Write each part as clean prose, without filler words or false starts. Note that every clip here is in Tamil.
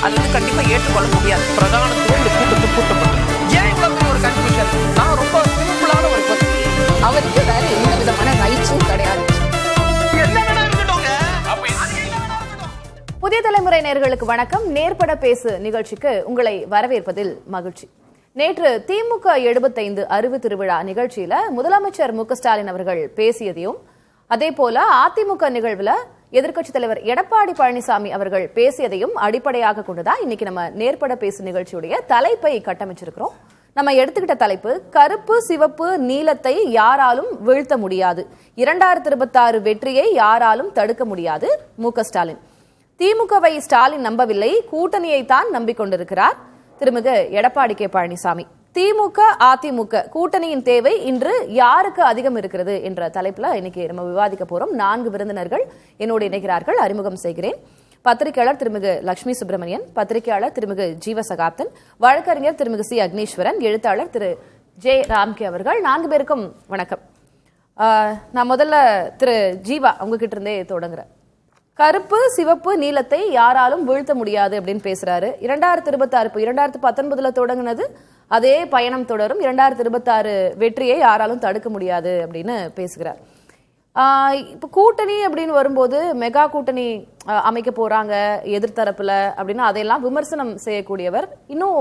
அது வந்து கண்டிப்பா ஏற்றுக்கொள்ள முடியாது. பிரதானத்துவம் இந்த கூட்டத்துக்கு கூட்டப்பட்டது. ஏன் இவ்வளவு பெரிய ஒரு கன்ஃபியூஷன்? நான் ரொம்ப சிம்பிளான ஒரு கொஸ்டின். அவருக்கு வேற எந்த விதமான ரைட்ஸும் கிடையாது. புதிய தலைமுறை நேயர்களுக்கு வணக்கம். நேர்பட பேசு நிகழ்ச்சிக்கு உங்களை வரவேற்பதில் மகிழ்ச்சி. நேற்று திமுக 75 அறிவு திருவிழா நிகழ்ச்சியில முதலமைச்சர் மு.க.ஸ்டாலின் அவர்கள் பேசியதையும், அதே போல அதிமுக நிகழ்வுல எதிர்க்கட்சித் தலைவர் எடப்பாடி பழனிசாமி அவர்கள் பேசியதையும் அடிப்படையாக கொண்டுதான் இன்னைக்கு நம்ம நேர்பட பேசு நிகழ்ச்சியுடைய தலைப்பை கட்டமைச்சிருக்கிறோம். நம்ம எடுத்துக்கிட்ட தலைப்பு கருப்பு சிவப்பு நீலத்தை யாராலும் வீழ்த்த முடியாது, 2026 வெற்றியை யாராலும் தடுக்க முடியாது மு.க.ஸ்டாலின். திமுகவை ஸ்டாலின் நம்பவில்லை, கூட்டணியை தான் நம்பிக்கொண்டிருக்கிறார் திருமிகு எடப்பாடி கே பழனிசாமி. திமுக அதிமுக கூட்டணியின் தேவை இன்று யாருக்கு அதிகம் இருக்கிறது என்ற தலைப்புல இன்னைக்கு நம்ம விவாதிக்க போறோம். 4 விருந்தினர்கள் என்னோடு இணைகிறார்கள். அறிமுகம் செய்கிறேன். பத்திரிகையாளர் திருமிகு லட்சுமி சுப்பிரமணியன், பத்திரிகையாளர் திருமிகு ஜீவசகாப்தன், வழக்கறிஞர் திருமிகு சி அக்னீஸ்வரன், எழுத்தாளர் திரு ஜே ராம்கே அவர்கள். 4 பேருக்கும் வணக்கம். நான் முதல்ல திரு ஜீவா உங்ககிட்ட இருந்தே தொடங்குறேன். கருப்பு சிவப்பு நீலத்தை யாராலும் வீழ்த்த முடியாது அப்படின்னு பேசுறாரு. 2026 2019 தொடங்கினது அதே பயணம் தொடரும், 2026 வெற்றியை யாராலும் தடுக்க முடியாது அப்படின்னு பேசுகிறார். இப்ப கூட்டணி அப்படின்னு வரும்போது மெகா கூட்டணி அமைக்க போறாங்க எதிர்த்தரப்புல அப்படின்னு அதையெல்லாம் விமர்சனம் செய்யக்கூடியவர் இன்னும்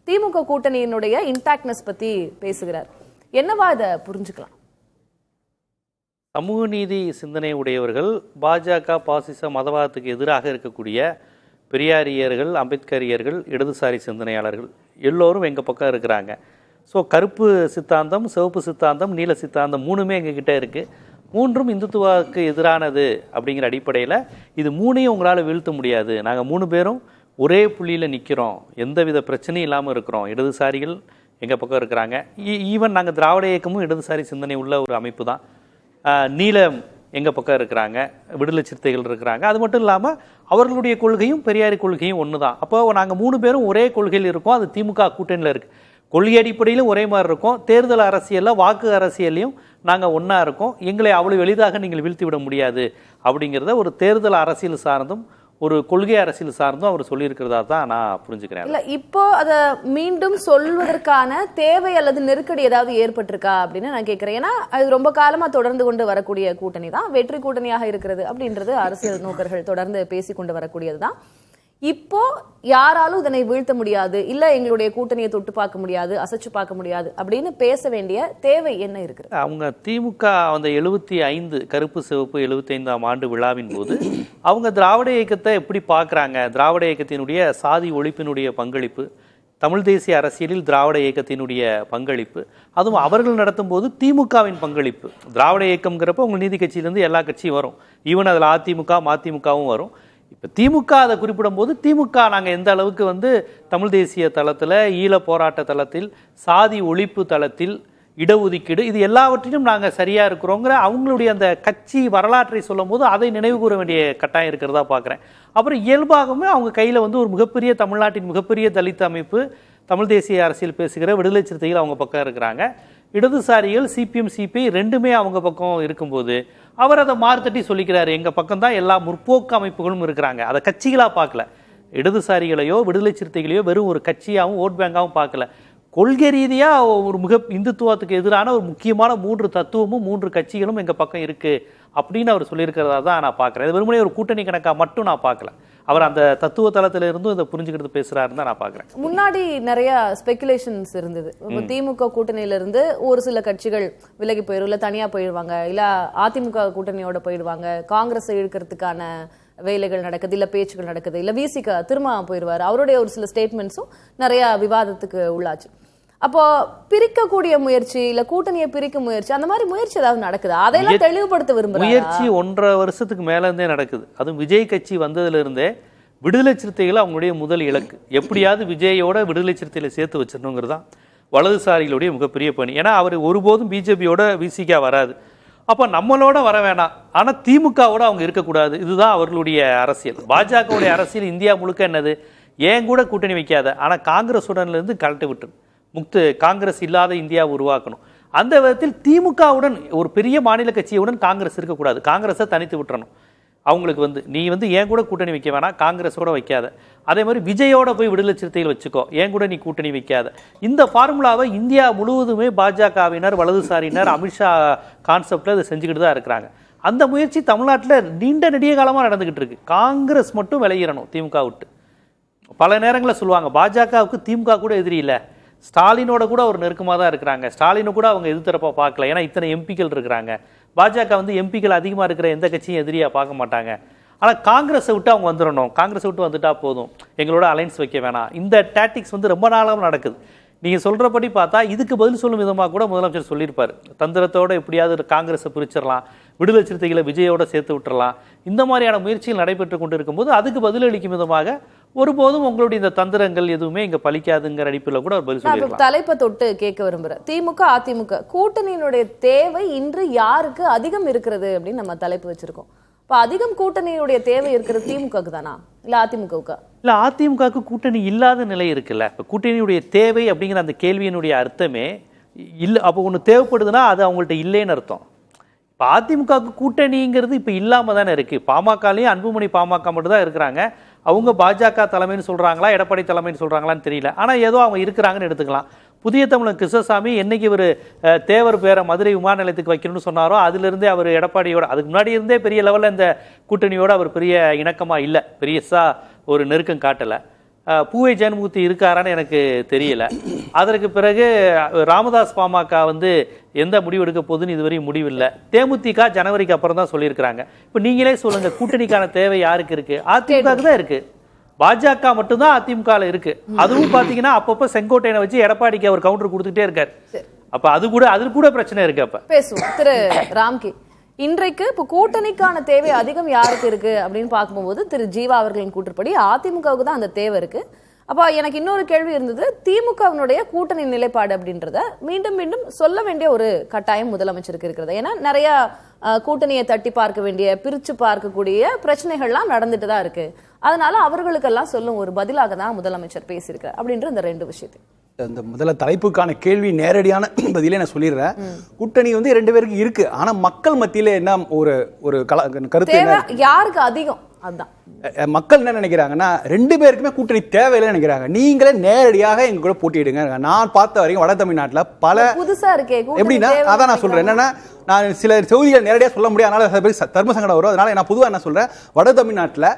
திமுக கூட்டணியினுடைய இன்டாக்ட்னஸ் பத்தி பேசுகிறார். என்னவா இதை புரிஞ்சுக்கலாம்? சமூக நீதி சிந்தனை உடையவர்கள், பாஜக பாசிச மதவாதத்துக்கு எதிராக இருக்கக்கூடிய பெரியாரியர்கள், அம்பேத்கரியர்கள், இடதுசாரி சிந்தனையாளர்கள் எல்லோரும் எங்கள் பக்கம் இருக்கிறாங்க. ஸோ கருப்பு சித்தாந்தம், சிவப்பு சித்தாந்தம், நீல சித்தாந்தம் 3மே எங்ககிட்ட இருக்குது. 3ம் இந்துத்துவாவுக்கு எதிரானது அப்படிங்கிற அடிப்படையில் இது 3ஐயும் உங்களால் வீழ்த்த முடியாது. நாங்கள் 3 பேரும் ஒரே புள்ளியில் நிற்கிறோம், எந்தவித பிரச்சனையும் இல்லாமல் இருக்கிறோம். இடதுசாரிகள் எங்கள் பக்கம் இருக்கிறாங்க. ஈவன் நாங்கள் திராவிட இயக்கமும் இடதுசாரி சிந்தனை உள்ள ஒரு அமைப்பு தான். நீலம் எங்கள் பக்கம் இருக்கிறாங்க, விடுதலை சிறுத்தைகள் இருக்கிறாங்க. அது மட்டும் இல்லாமல் அவர்களுடைய கொள்கையும் பெரியாரி கொள்கையும் ஒன்று தான். அப்போ நாங்கள் 3 பேரும் ஒரே கொள்கையில் இருக்கோம். அது திமுக கூட்டணியில் இருக்குது. கொள்கை அடிப்படையிலும் ஒரே மாதிரி இருக்கும். தேர்தல் அரசியலில், வாக்கு அரசியல்லையும் நாங்கள் ஒன்றா இருக்கோம். எங்களை அவ்வளோ எளிதாக நீங்கள் வீழ்த்தி விட முடியாது அப்படிங்கிறத ஒரு தேர்தல் அரசியல் சார்ந்தும் ஒரு கொள்கை அரசியல் சார்ந்தும் அவர் சொல்லியிருக்கிறதா தான் நான் புரிஞ்சுக்கிறேன். இல்ல இப்போ அதை மீண்டும் சொல்வதற்கான தேவை அல்லது நெருக்கடி ஏதாவது ஏற்பட்டிருக்கா அப்படின்னு நான் கேட்கிறேன். ஏன்னா அது ரொம்ப காலமா தொடர்ந்து கொண்டு வரக்கூடிய கூட்டணி தான், வெற்றி கூட்டணியாக இருக்கிறது அப்படின்றது அரசியல் நோக்கர்கள் தொடர்ந்து பேசிக்கொண்டு வரக்கூடியதுதான். இப்போ யாராலும் இதனை வீழ்த்த முடியாது, இல்ல எங்களுடைய கூட்டணியை தொட்டு பார்க்க முடியாது, அசைச்சு பார்க்க முடியாது அப்படின்னு பேச வேண்டிய தேவை என்ன இருக்கு? அவங்க திமுக அந்த 75 கருப்பு சிவப்பு 75ஆம் ஆண்டு விழாவின் போது அவங்க திராவிட இயக்கத்தை எப்படி பார்க்குறாங்க, திராவிட இயக்கத்தினுடைய சாதி ஒழிப்பினுடைய பங்களிப்பு, தமிழ் தேசிய அரசியலில் திராவிட இயக்கத்தினுடைய பங்களிப்பு, அதுவும் அவர்கள் நடத்தும் போது திமுகவின் பங்களிப்பு. திராவிட இயக்கம்ங்கிறப்ப உங்கள் நீதி கட்சியிலேருந்து எல்லா கட்சியும் வரும், ஈவன் அதில் அதிமுக மதிமுகவும் வரும். இப்போ திமுக அதை குறிப்பிடும் போது திமுக நாங்கள் எந்த அளவுக்கு தமிழ் தேசிய தளத்தில், ஈழ போராட்ட தளத்தில், சாதி ஒழிப்பு தளத்தில், இடஒதுக்கீடு, இது எல்லாவற்றிலும் நாங்கள் சரியாக இருக்கிறோங்கிற அவங்களுடைய அந்த கட்சி வரலாற்றை சொல்லும் போது அதை நினைவு கூற வேண்டிய கட்டாயம் இருக்கிறதா பார்க்குறேன். அப்புறம் இயல்பாகவே அவங்க கையில் ஒரு மிகப்பெரிய தமிழ்நாட்டின் மிகப்பெரிய தலித் அமைப்பு, தமிழ் தேசிய அரசியல் பேசுகிற விடுதலை சிறுத்தைகள் அவங்க பக்கம் இருக்கிறாங்க. இடதுசாரிகள் சிபிஎம் சிபிஐ 2மே அவங்க பக்கம் இருக்கும்போது அவர் அதை மாறுதட்டி சொல்லிக்கிறாரு, எங்கள் பக்கம் தான் எல்லா முற்போக்கு அமைப்புகளும் இருக்கிறாங்க. அதை கட்சிகளாக பார்க்கல, இடதுசாரிகளையோ விடுதலை சிறுத்தைகளையோ வெறும் ஒரு கட்சியாகவும் ஓட் பேங்காகவும் பார்க்கல. கொள்கை ரீதியாக ஒரு இந்துத்துவத்துக்கு எதிரான ஒரு முக்கியமான 3 தத்துவமும் 3 கட்சிகளும் எங்கள் பக்கம் இருக்குது அப்படின்னு அவர் சொல்லியிருக்கிறதா தான் நான் பார்க்குறேன். இது வெறுமனே ஒரு கூட்டணி கணக்காக மட்டும் நான் பார்க்கல, அவர் அந்த தத்துவ தளத்தில் இருந்தும் இதை புரிஞ்சுக்கிறது பேசுறாருன்னு தான் நான் பார்க்குறேன். முன்னாடி நிறைய ஸ்பெகுலேஷன்ஸ் இருந்தது. திமுக கூட்டணியில இருந்து ஒரு சில கட்சிகள் விலகி போயிடும், இல்ல தனியா போயிடுவாங்க, இல்ல அதிமுக கூட்டணியோட போயிடுவாங்க, காங்கிரஸ் இழுக்கிறதுக்கான வேலைகள் நடக்குது, இல்ல பேச்சுகள் நடக்குது, இல்ல விசிக திரும்ப போயிடுவாரு. அவருடைய ஒரு சில ஸ்டேட்மெண்ட்ஸும் நிறைய விவாதத்துக்கு உள்ளாச்சு. அப்போ பிரிக்கக்கூடிய முயற்சி, இல்ல கூட்டணியை பிரிக்க முயற்சி, அந்த மாதிரி முயற்சி ஏதாவது நடக்குதா? அதையெல்லாம் தெளிவுபடுத்த விரும்புறேன். முயற்சி 1.5 வருஷத்துக்கு மேல இருந்தே நடக்குது. அதுவும் விஜய் கட்சி வந்ததுல இருந்தே விடுதலை சிறுத்தைகள் அவங்களுடைய முதல் இலக்கு எப்படியாவது விஜயோட விடுதலை சிறுத்தைகளை சேர்த்து வச்சிடணுங்கிறது தான் வலதுசாரிகளுடைய மிகப்பெரிய பணி. ஏன்னா அவர் ஒருபோதும் பிஜேபியோட விசிகா வராது. அப்போ நம்மளோட வர வேணாம், ஆனால் திமுகவோட அவங்க இருக்கக்கூடாது. இதுதான் அவர்களுடைய அரசியல். பாஜகவுடைய அரசியல் இந்தியா முழுக்க என்னது, ஏன் கூட கூட்டணி வைக்காத, ஆனால் காங்கிரஸுடன்லேருந்து கலட்டி விட்டு காங்கிரஸ் இல்லாத இந்தியா உருவாக்கணும். அந்த விதத்தில் திமுகவுடன் ஒரு பெரிய மாநில கட்சியுடன் காங்கிரஸ் இருக்கக்கூடாது, காங்கிரஸை தனித்து விட்டுறணும். அவங்களுக்கு நீ ஏன் கூட கூட்டணி வைக்க வேணாம், காங்கிரஸோட வைக்காத, அதே மாதிரி விஜயோட போய் விடுதலை சிறுத்தைகள் வச்சுக்கோ, ஏன் கூட நீ கூட்டணி வைக்காத. இந்த ஃபார்முலாவை இந்தியா முழுவதுமே பாஜகவினர், வலதுசாரியினர், அமித்ஷா கான்செப்டில் இதை செஞ்சுக்கிட்டு தான் இருக்கிறாங்க. அந்த முயற்சி தமிழ்நாட்டில் நீண்ட நெடிய காலமாக நடந்துகிட்டு இருக்கு. காங்கிரஸ் மட்டும் விளையிடணும் திமுக விட்டு. பல நேரங்களில் சொல்லுவாங்க பாஜகவுக்கு திமுக கூட எதிரி இல்லை, ஸ்டாலினோட கூட ஒரு நெருக்கமாக தான் இருக்கிறாங்க, ஸ்டாலினை கூட அவங்க எதிர்த்தரப்பா பார்க்கல, ஏன்னா இத்தனை எம்பிக்கள் இருக்கிறாங்க. பாஜக எம்பிக்கள் அதிகமாக இருக்கிற எந்த கட்சியும் எதிரியாக பார்க்க மாட்டாங்க. ஆனால் காங்கிரஸை விட்டு அவங்க வந்துடணும், காங்கிரஸை விட்டு வந்துட்டா போதும், எங்களோட அலைன்ஸ் வைக்க வேணாம். இந்த டாக்டிக்ஸ் ரொம்ப நாளாக நடக்குது. நீங்கள் சொல்கிறபடி பார்த்தா இதுக்கு பதில் சொல்லும் விதமாக கூட முதலமைச்சர் சொல்லியிருப்பார். தந்திரத்தோடு எப்படியாவது காங்கிரஸை பிரிச்சிடலாம், விடுதலை சிறுத்தைகளை விஜயோட சேர்த்து விட்டுறலாம், இந்த மாதிரியான முயற்சிகள் நடைபெற்று கொண்டு இருக்கும்போது அதுக்கு பதிலளிக்கும் விதமாக ஒருபோதும் உங்களுடைய இந்த தந்திரங்கள் எதுவுமே இங்க பலிக்காதுங்கிற அடிப்பில் கூட ஒரு பதில் சொல்லியிருக்கலாம். தலைப்பை தொட்டு கேட்க விரும்புறேன். திமுக அதிமுக கூட்டணியினுடைய தேவை இன்று யாருக்கு அதிகம் இருக்கிறது அப்படின்னு நம்ம தலைப்பு வச்சிருக்கோம். இப்ப அதிகம் கூட்டணியுடைய தேவை இருக்கிறது திமுகவுக்கு தானா இல்ல அதிமுகவுக்கா? இல்ல, அதிமுகவுக்கு கூட்டணி இல்லாத நிலை இருக்குல்ல. இப்ப கூட்டணியுடைய தேவை அப்படிங்கிற அந்த கேள்வியினுடைய அர்த்தமே இல்லை. அப்போ ஒன்று தேவைப்படுதுன்னா அது அவங்கள்ட்ட இல்லைன்னு அர்த்தம். இப்போ அதிமுகவுக்கு கூட்டணிங்கிறது இப்போ இல்லாமல் தானே இருக்குது. பாமகலையும் அன்புமணி பாமக மட்டும் தான் இருக்கிறாங்க. அவங்க பாஜக தலைமைன்னு சொல்கிறாங்களா, எடப்பாடி தலைமைன்னு சொல்கிறாங்களான்னு தெரியல. ஆனால் ஏதோ அவங்க இருக்கிறாங்கன்னு எடுத்துக்கலாம். புதிய தமிழன் கிருஷ்ணசாமி என்னைக்கு இவர் தேவர் பேரை மதுரை விமான நிலையத்துக்கு வைக்கணும்னு சொன்னாரோ அதிலிருந்தே அவர் எடப்பாடியோட, அதுக்கு முன்னாடி இருந்தே பெரிய லெவலில் இந்த கூட்டணியோட அவர் பெரிய இணக்கமாக இல்லை, பெரியஸாக ஒரு நெருக்கம் காட்டலை. பூவை ஜெயன்மூர்த்தி இருக்காரான்னு எனக்கு தெரியல. அதற்கு பிறகு ராமதாஸ் பாமக எந்த முடிவு எடுக்க போகுதுன்னு இதுவரையும் முடிவில்லை. தேமுதிக ஜனவரிக்கு அப்புறம் தான் சொல்லியிருக்கிறாங்க. இப்போ நீங்களே சொல்லுங்க, கூட்டணிக்கான தேவை யாருக்கு இருக்கு? அதிமுகவுக்கு தான் இருக்கு. பாஜக மட்டும்தான் அதிமுகவில் இருக்கு. அதுவும் பாத்தீங்கன்னா அப்பப்போ செங்கோட்டையனை வச்சு எடப்பாடிக்கு அவர் கவுண்டர் கொடுத்துட்டே இருக்காரு. அப்ப அது கூட பிரச்சனை இருக்கு. அப்ப பேசுவோம். திரு ராம்கி, இன்றைக்கு இப்போ கூட்டணிக்கான தேவை அதிகம் யாருக்கு இருக்கு அப்படின்னு பார்க்கும்போது திரு ஜீவா அவர்களின் கூற்றுப்படி அதிமுகவுக்கு தான் அந்த தேவை இருக்கு. அப்போ எனக்கு இன்னொரு கேள்வி இருந்தது, திமுகவினுடைய கூட்டணி நிலைப்பாடு அப்படின்றத மீண்டும் மீண்டும் சொல்ல வேண்டிய ஒரு கட்டாயம் முதலமைச்சருக்கு இருக்கிறது. ஏன்னா நிறைய கூட்டணியை தட்டி பார்க்க வேண்டிய, பிரிச்சு பார்க்கக்கூடிய பிரச்சனைகள்லாம் நடந்துட்டு தான் இருக்கு. அதனால அவர்களுக்கெல்லாம் சொல்லும் ஒரு பதிலாக தான் முதலமைச்சர் பேசியிருக்கார் அப்படின்ற இந்த ரெண்டு விஷயத்தை. இந்த முதல்ல தலைப்புக்கான கேள்வி நேரடியான பதிலே நான் சொல்லிடுறேன். கூட்டணி ரெண்டு பேருக்கு இருக்கு. ஆனா மக்கள் மத்தியில என்ன ஒரு கருத்து யாருக்கு அதிகம்? அதுதான் மக்கள் என்ன நினைக்கிறாங்கன்னா, ரெண்டு பேருக்குமே கூட்டணி தேவையில்லை நினைக்கிறாங்க. நீங்களே நேரடியாக எங்க கூட போட்டியிடுங்க. நான் பார்த்த வரைக்கும் வட தமிழ்நாட்டுல பல புதுசா இருக்கே எப்படின்னா, அதான் நான் சொல்றேன். என்னன்னா, நான் சில செய்திகள் நேரடியாக சொல்ல முடியும், அதனால தர்ம சங்கடம் வரும். அதனால நான் பொதுவாக என்ன சொல்றேன், வட தமிழ்நாட்டுல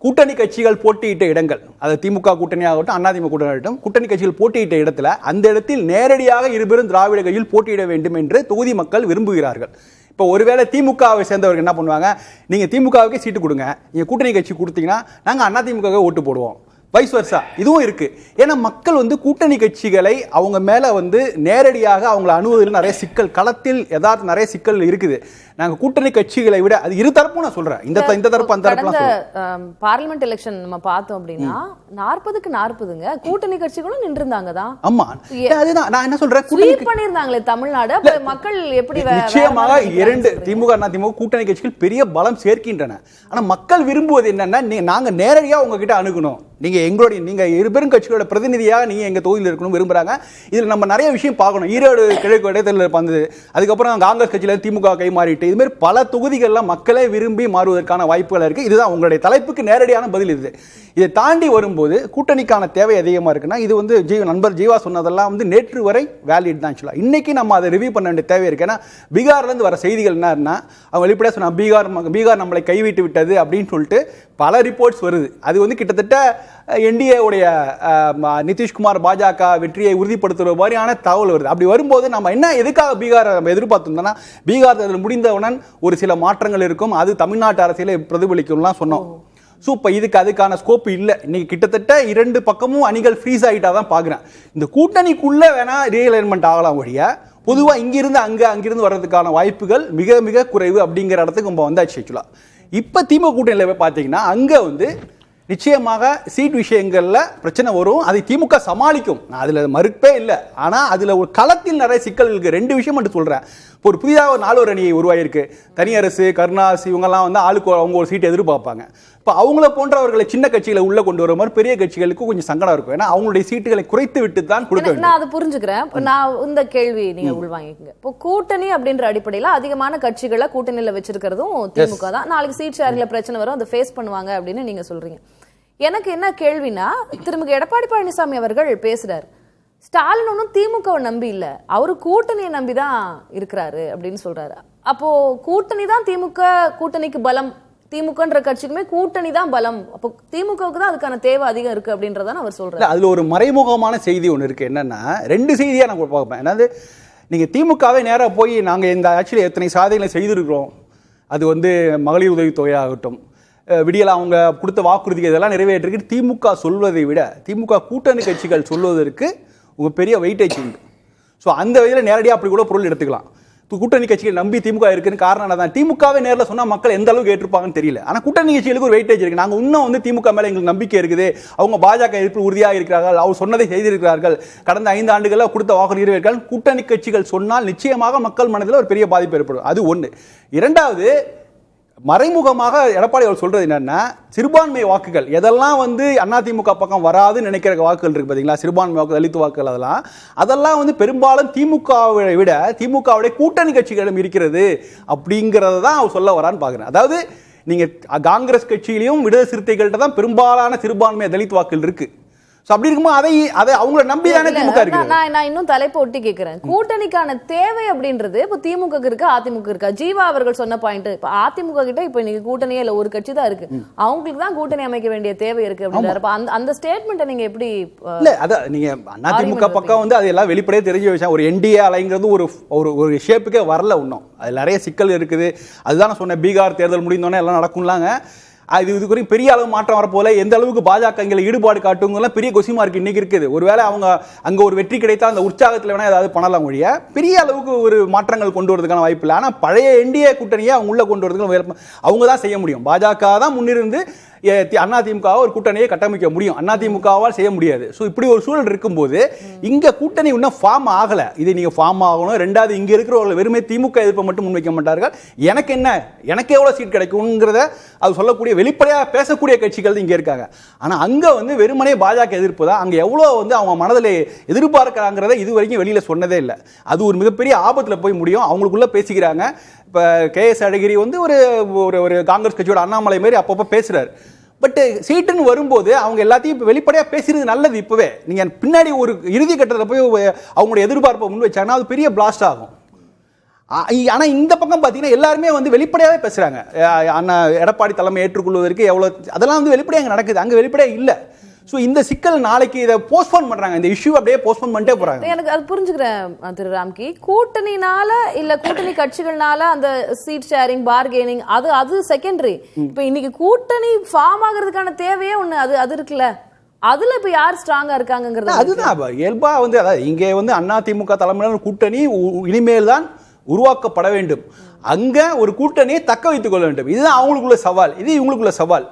கூட்டணி கட்சிகள் போட்டியிட்ட இடங்கள், அது திமுக கூட்டணியாகட்டும் அதிமுக கூட்டணியாகட்டும், கூட்டணி கட்சிகள் போட்டியிட்ட இடத்துல அந்த இடத்தில் நேரடியாக இருபெரும் திராவிட கட்சியில் போட்டியிட வேண்டும் என்று தொகுதி மக்கள் விரும்புகிறார்கள். இப்போ ஒருவேளை திமுகவை சேர்ந்தவர்கள் என்ன பண்ணுவாங்க, நீங்க திமுகவுக்கே சீட்டு கொடுங்க, நீங்க கூட்டணி கட்சி கொடுத்தீங்கன்னா நாங்க அதிமுகவே ஓட்டு போடுவோம், வைஸ் வர்சா இதுவும் இருக்கு. ஏன்னா மக்கள் கூட்டணி கட்சிகளை அவங்க மேல நேரடியாக அவங்களை அணுவதில் நிறைய சிக்கல், களத்தில் யதார்த்த நிறைய சிக்கல் இருக்குது. நாங்க கூட்டணி கட்சிகளை விட அது இரு தரப்பும் நான் சொல்றேன், இந்த தரப்பு அந்த தரப்பு. பார்லிமெண்ட் எலெக்ஷன் நம்ம பார்த்தோம் அப்படின்னா 40க்கு 40ங்க கூட்டணி கட்சிகளும் நின்றுந்தாங்க தான். ஆமா, அதுதான் நான் என்ன சொல்றேன், ஸ்வீப் பண்ணிருந்தாங்களே தமிழ்நாடு. அப்ப மக்கள் எப்படி? நிச்சயமாக இரண்டு திமுக அதிமுக கூட்டணி கட்சிகள் பெரிய பலம் சேர்க்கின்றன. ஆனா மக்கள் விரும்புவது என்னன்னா, நாங்க நேரடியாக உங்ககிட்ட அணுகணும், நீங்க இருபெரும் கட்சிகளோட பிரதிநிதியாக நீங்க எங்க தொகுதியில் இருக்கணும் விரும்புறாங்க. இதுல நம்ம நிறைய விஷயம் பார்க்கணும். ஈரோடு கிழக்கு இடைத்தேர்தல் வந்தது, அதுக்கப்புறம் காங்கிரஸ் கட்சியில திமுக கை மாறிட்டு, இது மாதிரி பல தொகுதிகளில் மக்களே விரும்பி மாறுவதற்கான வாய்ப்புகள் இருக்கு. இதுதான் உங்களுடைய தலைப்புக்கு நேரடியான பதில். இதை தாண்டி வரும்போது கூட்டணிக்கான தேவை அதிகமா இருக்குன்னா, இது நண்பர் ஜீவா சொன்னதெல்லாம் நேற்று வரை வேலிட் தான். இன்னைக்கு நம்ம அதை ரிவ்யூ பண்ண வேண்டிய தேவை இருக்கு. ஏன்னா பீகார்ல இருந்து வர செய்திகள் என்னன்னா, அவங்க வெளிப்படையா சொன்னா பீகார் நம்மளை கைவிட்டு விட்டது அப்படின்னு சொல்லிட்டு பல ரிப்போர்ட்ஸ் வருது. அது கிட்டத்தட்ட என்டிஏ உடைய நிதிஷ்குமார் பாஜக வெற்றியை உறுதிப்படுத்துற மாதிரியான தகவல் வருது. அப்படி வரும்போது நம்ம என்ன எதுக்காக பீகார் நம்ம எதிர்பார்த்தோம்னா, பீகார் தேர்தல் முடிந்தவுடன் ஒரு சில மாற்றங்கள் இருக்கும், அது தமிழ்நாட்டு அரசியலை பிரதிபலிக்கும்லாம் சொன்னோம். ஸோ இப்போ அதுக்கான ஸ்கோப் இல்லை. இன்னைக்கு கிட்டத்தட்ட இரண்டு பக்கமும் அணிகள் ஃப்ரீஸ் ஆகிட்டா தான் பார்க்குறேன். இந்த கூட்டணிக்குள்ளே வேணா ரீஅலைன்மெண்ட் ஆகலாம் ஒழிய, பொதுவாக இங்கிருந்து அங்கிருந்து வர்றதுக்கான வாய்ப்புகள் மிக மிக குறைவு அப்படிங்கிற இடத்துக்கு நம்ம வந்தாச்சு. ஆக்சுவலாக இப்போ திமுக கூட்டணியில் போய் பார்த்தீங்கன்னா, அங்கே நிச்சயமாக சீட் விஷயங்களில் பிரச்சனை வரும். அதை திமுக சமாளிக்கும், அதில் மறுப்பே இல்லை. ஆனால் அதில் ஒரு களத்தில் நிறைய சிக்கல் இருக்குது. ரெண்டு விஷயம் மட்டும் சொல்கிறேன். இப்போ ஒரு புதிதாக ஒரு 4 அணியை உருவாகிருக்கு. தனியரசு, கருணாஸ் இவங்கெல்லாம் ஆளுக்கு அவங்க ஒரு சீட் எதிர்பார்ப்பாங்க. இப்போ இப்போ அவங்கள போன்றவர்களை சின்ன கட்சிகளை உள்ள கொண்டு வர மாதிரி பெரிய கட்சிகளுக்கு கொஞ்சம் சங்கடம் இருக்கும். ஏன்னா அவங்களுடைய சீட்டுகளை குறைத்து விட்டு தான் கொடுக்க வேண்டும். நான் அதை புரிஞ்சுக்கிறேன். நான் இந்த கேள்வி நீங்க உள்வாங்கிக்கங்க. இப்போ கூட்டணி அப்படின்ற அடிப்படையில அதிகமான கட்சிகளை கூட்டணியில வச்சிருக்கிறதும் திமுக தான். நாளைக்கு சீட் ஷேர்ல பிரச்சனை வரும், அதை ஃபேஸ் பண்ணுவாங்க அப்படின்னு நீங்க சொல்றீங்க. எனக்கு என்ன கேள்வினா, திரும்ப எடப்பாடி பழனிசாமி அவர்கள் பேசுறாரு, ஸ்டாலின் ஒன்றும் திமுகவை நம்பி இல்ல, அவரு கூட்டணியை நம்பிதான் இருக்கிறாரு அப்படின்னு சொல்றாரு. அப்போ கூட்டணி தான் திமுக, கூட்டணிக்கு பலம், திமுகன்ற கட்சிக்குமே கூட்டணி தான் பலம், அப்போ திமுகவுக்கு தான் அதுக்கான தேவை அதிகம் இருக்கு அப்படின்றதான் அவர் சொல்றாரு. அதுல ஒரு மறைமுகமான செய்தி ஒன்று இருக்கு. என்னன்னா, ரெண்டு செய்தியா நான் பார்ப்பேன். என்னது, நீங்க திமுகவே நேரா போய் நாங்க இந்த ஆட்சியில் எத்தனை சாதனைகளை செய்திருக்கிறோம், அது வந்து மகளிர் உதவித்தொகையாகட்டும், விடியல அவங்க கொடுத்த வாக்குறுதிகள் இதெல்லாம் நிறைவேற்றிருக்கு திமுக சொல்வதை விட திமுக கூட்டணி கட்சிகள் சொல்வதற்கு ஒரு பெரிய வெயிட்டேஜ் உண்டு. ஸோ அந்த வகையில் நேரடியாக அப்படி கூட பொருள் எடுத்துக்கலாம். கூட்டணி கட்சிகள் நம்பி திமுக இருக்குன்னு காரணம் தான். திமுகவே நேரில் சொன்னால் மக்கள் எந்த அளவுக்கு ஏற்றுப்பாங்கன்னு தெரியல. ஆனால் கூட்டணி கட்சிகளுக்கு ஒரு வெயிட்டேஜ் இருக்கு. நாங்கள் இன்னும் வந்து திமுக மேலே எங்களுக்கு நம்பிக்கை இருக்குது, அவங்க பாஜக எதிர்ப்பு உறுதியாக இருக்கிறார்கள், அவர் சொன்னதை செய்திருக்கிறார்கள், கடந்த 5 ஆண்டுகளில் கொடுத்த வாக்குறுதி இருக்கிறார்கள், கூட்டணி கட்சிகள் சொன்னால் நிச்சயமாக மக்கள் மனதில் ஒரு பெரிய பாதிப்பு ஏற்படும். அது ஒன்று. இரண்டாவது, மறைமுகமாக எடப்பாடி அவர் சொல்றது என்னன்னா, சிறுபான்மை வாக்குகள் எதெல்லாம் வந்து அதிமுக பக்கம் வராதுன்னு நினைக்கிற வாக்குகள் இருக்கு பாத்தீங்களா, சிறுபான்மை வாக்கு, தலித் வாக்குகள், அதெல்லாம் வந்து பெரும்பாலும் திமுகவை விட திமுகவுடைய கூட்டணி கட்சிகளிடம் இருக்கிறது அப்படிங்கறத தான் அவர் சொல்ல வரான்னு பாக்குறேன். அதாவது நீங்க காங்கிரஸ் கட்சியிலையும் விடுதலை சிறுத்தைகள்கிட்ட தான் பெரும்பாலான சிறுபான்மை தலித் வாக்குகள் இருக்கு. அப்படி இருக்கும்போது அதை அவங்கள நம்பி தானே திமுக இருக்கு. நான் இன்னும் தலைப்பு ஒட்டி கேட்கிறேன், கூட்டணிக்கான தேவை அப்படின்றது இப்ப திமுக இருக்கு, அதிமுக இருக்கா? ஜீவா அவர்கள் சொன்ன பாயிண்ட், இப்ப அதிமுக கிட்ட இப்ப இன்னைக்கு கூட்டணியே இல்ல, ஒரு கட்சி தான் இருக்கு, அவங்களுக்கு தான் கூட்டணி அமைக்க வேண்டிய தேவை இருக்கு அப்படின்றாரு. அந்த ஸ்டேட்மெண்ட்டை நீங்க எப்படி? இல்ல அத நீங்க அதிமுக பக்கம் வந்து அது எல்லாம் வெளிப்படையா தெரிஞ்ச விஷயம். ஒரு என்டிஏ அலைங்கிறது ஒரு ஷேப்புக்கே வரல இன்னும். அது நிறைய சிக்கல் இருக்குது. அதுதான் நான் சொன்னேன், பீகார் தேர்தல் முடிந்தோடனே எல்லாம் நடக்கும்லாங்க. இது குறித்து பெரிய அளவு மாற்றம் வரப்போல, எந்த அளவுக்கு பாஜக இங்கே ஈடுபாடு காட்டுங்கலாம் பெரிய கொஸ்டின் மார்க் இன்னைக்கு இருக்குது. ஒருவேளை அவங்க அங்கே ஒரு வெற்றி கிடைத்தா அந்த உற்சாகத்தில் வேணா ஏதாவது பண்ணலாம் ஒழிய பெரிய அளவுக்கு ஒரு மாற்றங்கள் கொண்டு வரதுக்கான வாய்ப்பு இல்லை. ஆனால் பழைய என்டிஏ கூட்டணியை அவங்க உள்ள கொண்டு வரதுக்கு அவங்க தான் செய்ய முடியும். பாஜக தான் முன்னிருந்து அதிமுக ஒரு கூட்டணியை கட்டமைக்க முடியும், அதிமுகவால் செய்ய முடியாது. ஸோ இப்படி ஒரு சூழல் இருக்கும்போது இங்க கூட்டணி இன்னும் ஃபார்ம் ஆகல. இது நீங்க ஃபார்ம் ஆகணும். ரெண்டாவது, இங்க இருக்கிறவர்கள் வெறுமே திமுக எதிர்ப்பை மட்டும் முன்வைக்க மாட்டார்கள். எனக்கு என்ன, எனக்கு எவ்வளவு சீட் கிடைக்கும்ங்கிறத அது சொல்லக்கூடிய வெளிப்படையாக பேசக்கூடிய கட்சிகள் இங்க இருக்காங்க. ஆனா அங்க வந்து வெறுமனே பாஜக எதிர்ப்பு தான். அங்க எவ்வளவு வந்து அவங்க மனதில் எதிர்பார்க்கிறாங்கிறத இது வரைக்கும் வெளியில சொன்னதே இல்லை. அது ஒரு மிகப்பெரிய ஆபத்துல போய் முடியும். அவங்களுக்குள்ள பேசிக்கிறாங்க. இப்போ கேஎஸ் அழகிரி வந்து ஒரு காங்கிரஸ் கட்சியோட அண்ணாமலை மாதிரி அப்பப்போ பேசுறாரு. பட் சீட்டுன்னு வரும்போது அவங்க எல்லாத்தையும் இப்போ வெளிப்படையாக பேசுறது நல்லது. இப்போவே நீங்கள் பின்னாடி ஒரு இறுதி கட்டத்தில் போய் அவங்களுடைய எதிர்பார்ப்பை முன் வச்சாங்கன்னா அது பெரிய பிளாஸ்ட் ஆகும். ஆனால் இந்த பக்கம் பார்த்தீங்கன்னா எல்லாருமே வந்து வெளிப்படையாகவே பேசுகிறாங்க. அண்ணா எடப்பாடி தலைமை ஏற்றுக்கொள்வதற்கு எவ்வளோ, அதெல்லாம் வந்து வெளிப்படையாக அங்கே நடக்குது, அங்கே வெளிப்படையாக இல்லை. ஸோ இந்த சிக்கல் நாளைக்கு இதை போஸ்ட்போன் பண்றாங்க, இந்த இஷ்யூ அப்படியே போஸ்ட்போன் பண்ணிட்டே போறாங்க. எனக்கு அது புரிஞ்சுக்கிறேன் திரு ராம்கி. கூட்டணினால இல்ல கூட்டணி கட்சிகள்னால அந்த சீட் ஷேரிங், பார்கெனிங் அது செகண்டரி. இப்ப இன்னைக்கு கூட்டணி ஃபார்ம் ஆகிறதுக்கான தேவையே ஒண்ணு அது இருக்குல்ல, அதுல இப்ப யார் ஸ்ட்ராங்கா இருக்காங்கிறது அதுதான் இயல்பா வந்து. அதாவது இங்கே வந்து அதிமுக தலைமையிலான கூட்டணி இனிமேல் தான் உருவாக்கப்பட வேண்டும். அங்க ஒரு கூட்டணியை தக்க வைத்துக் கொள்ள வேண்டும். இதுதான் அவங்களுக்குள்ள சவால், இது இவங்களுக்குள்ள சவால்.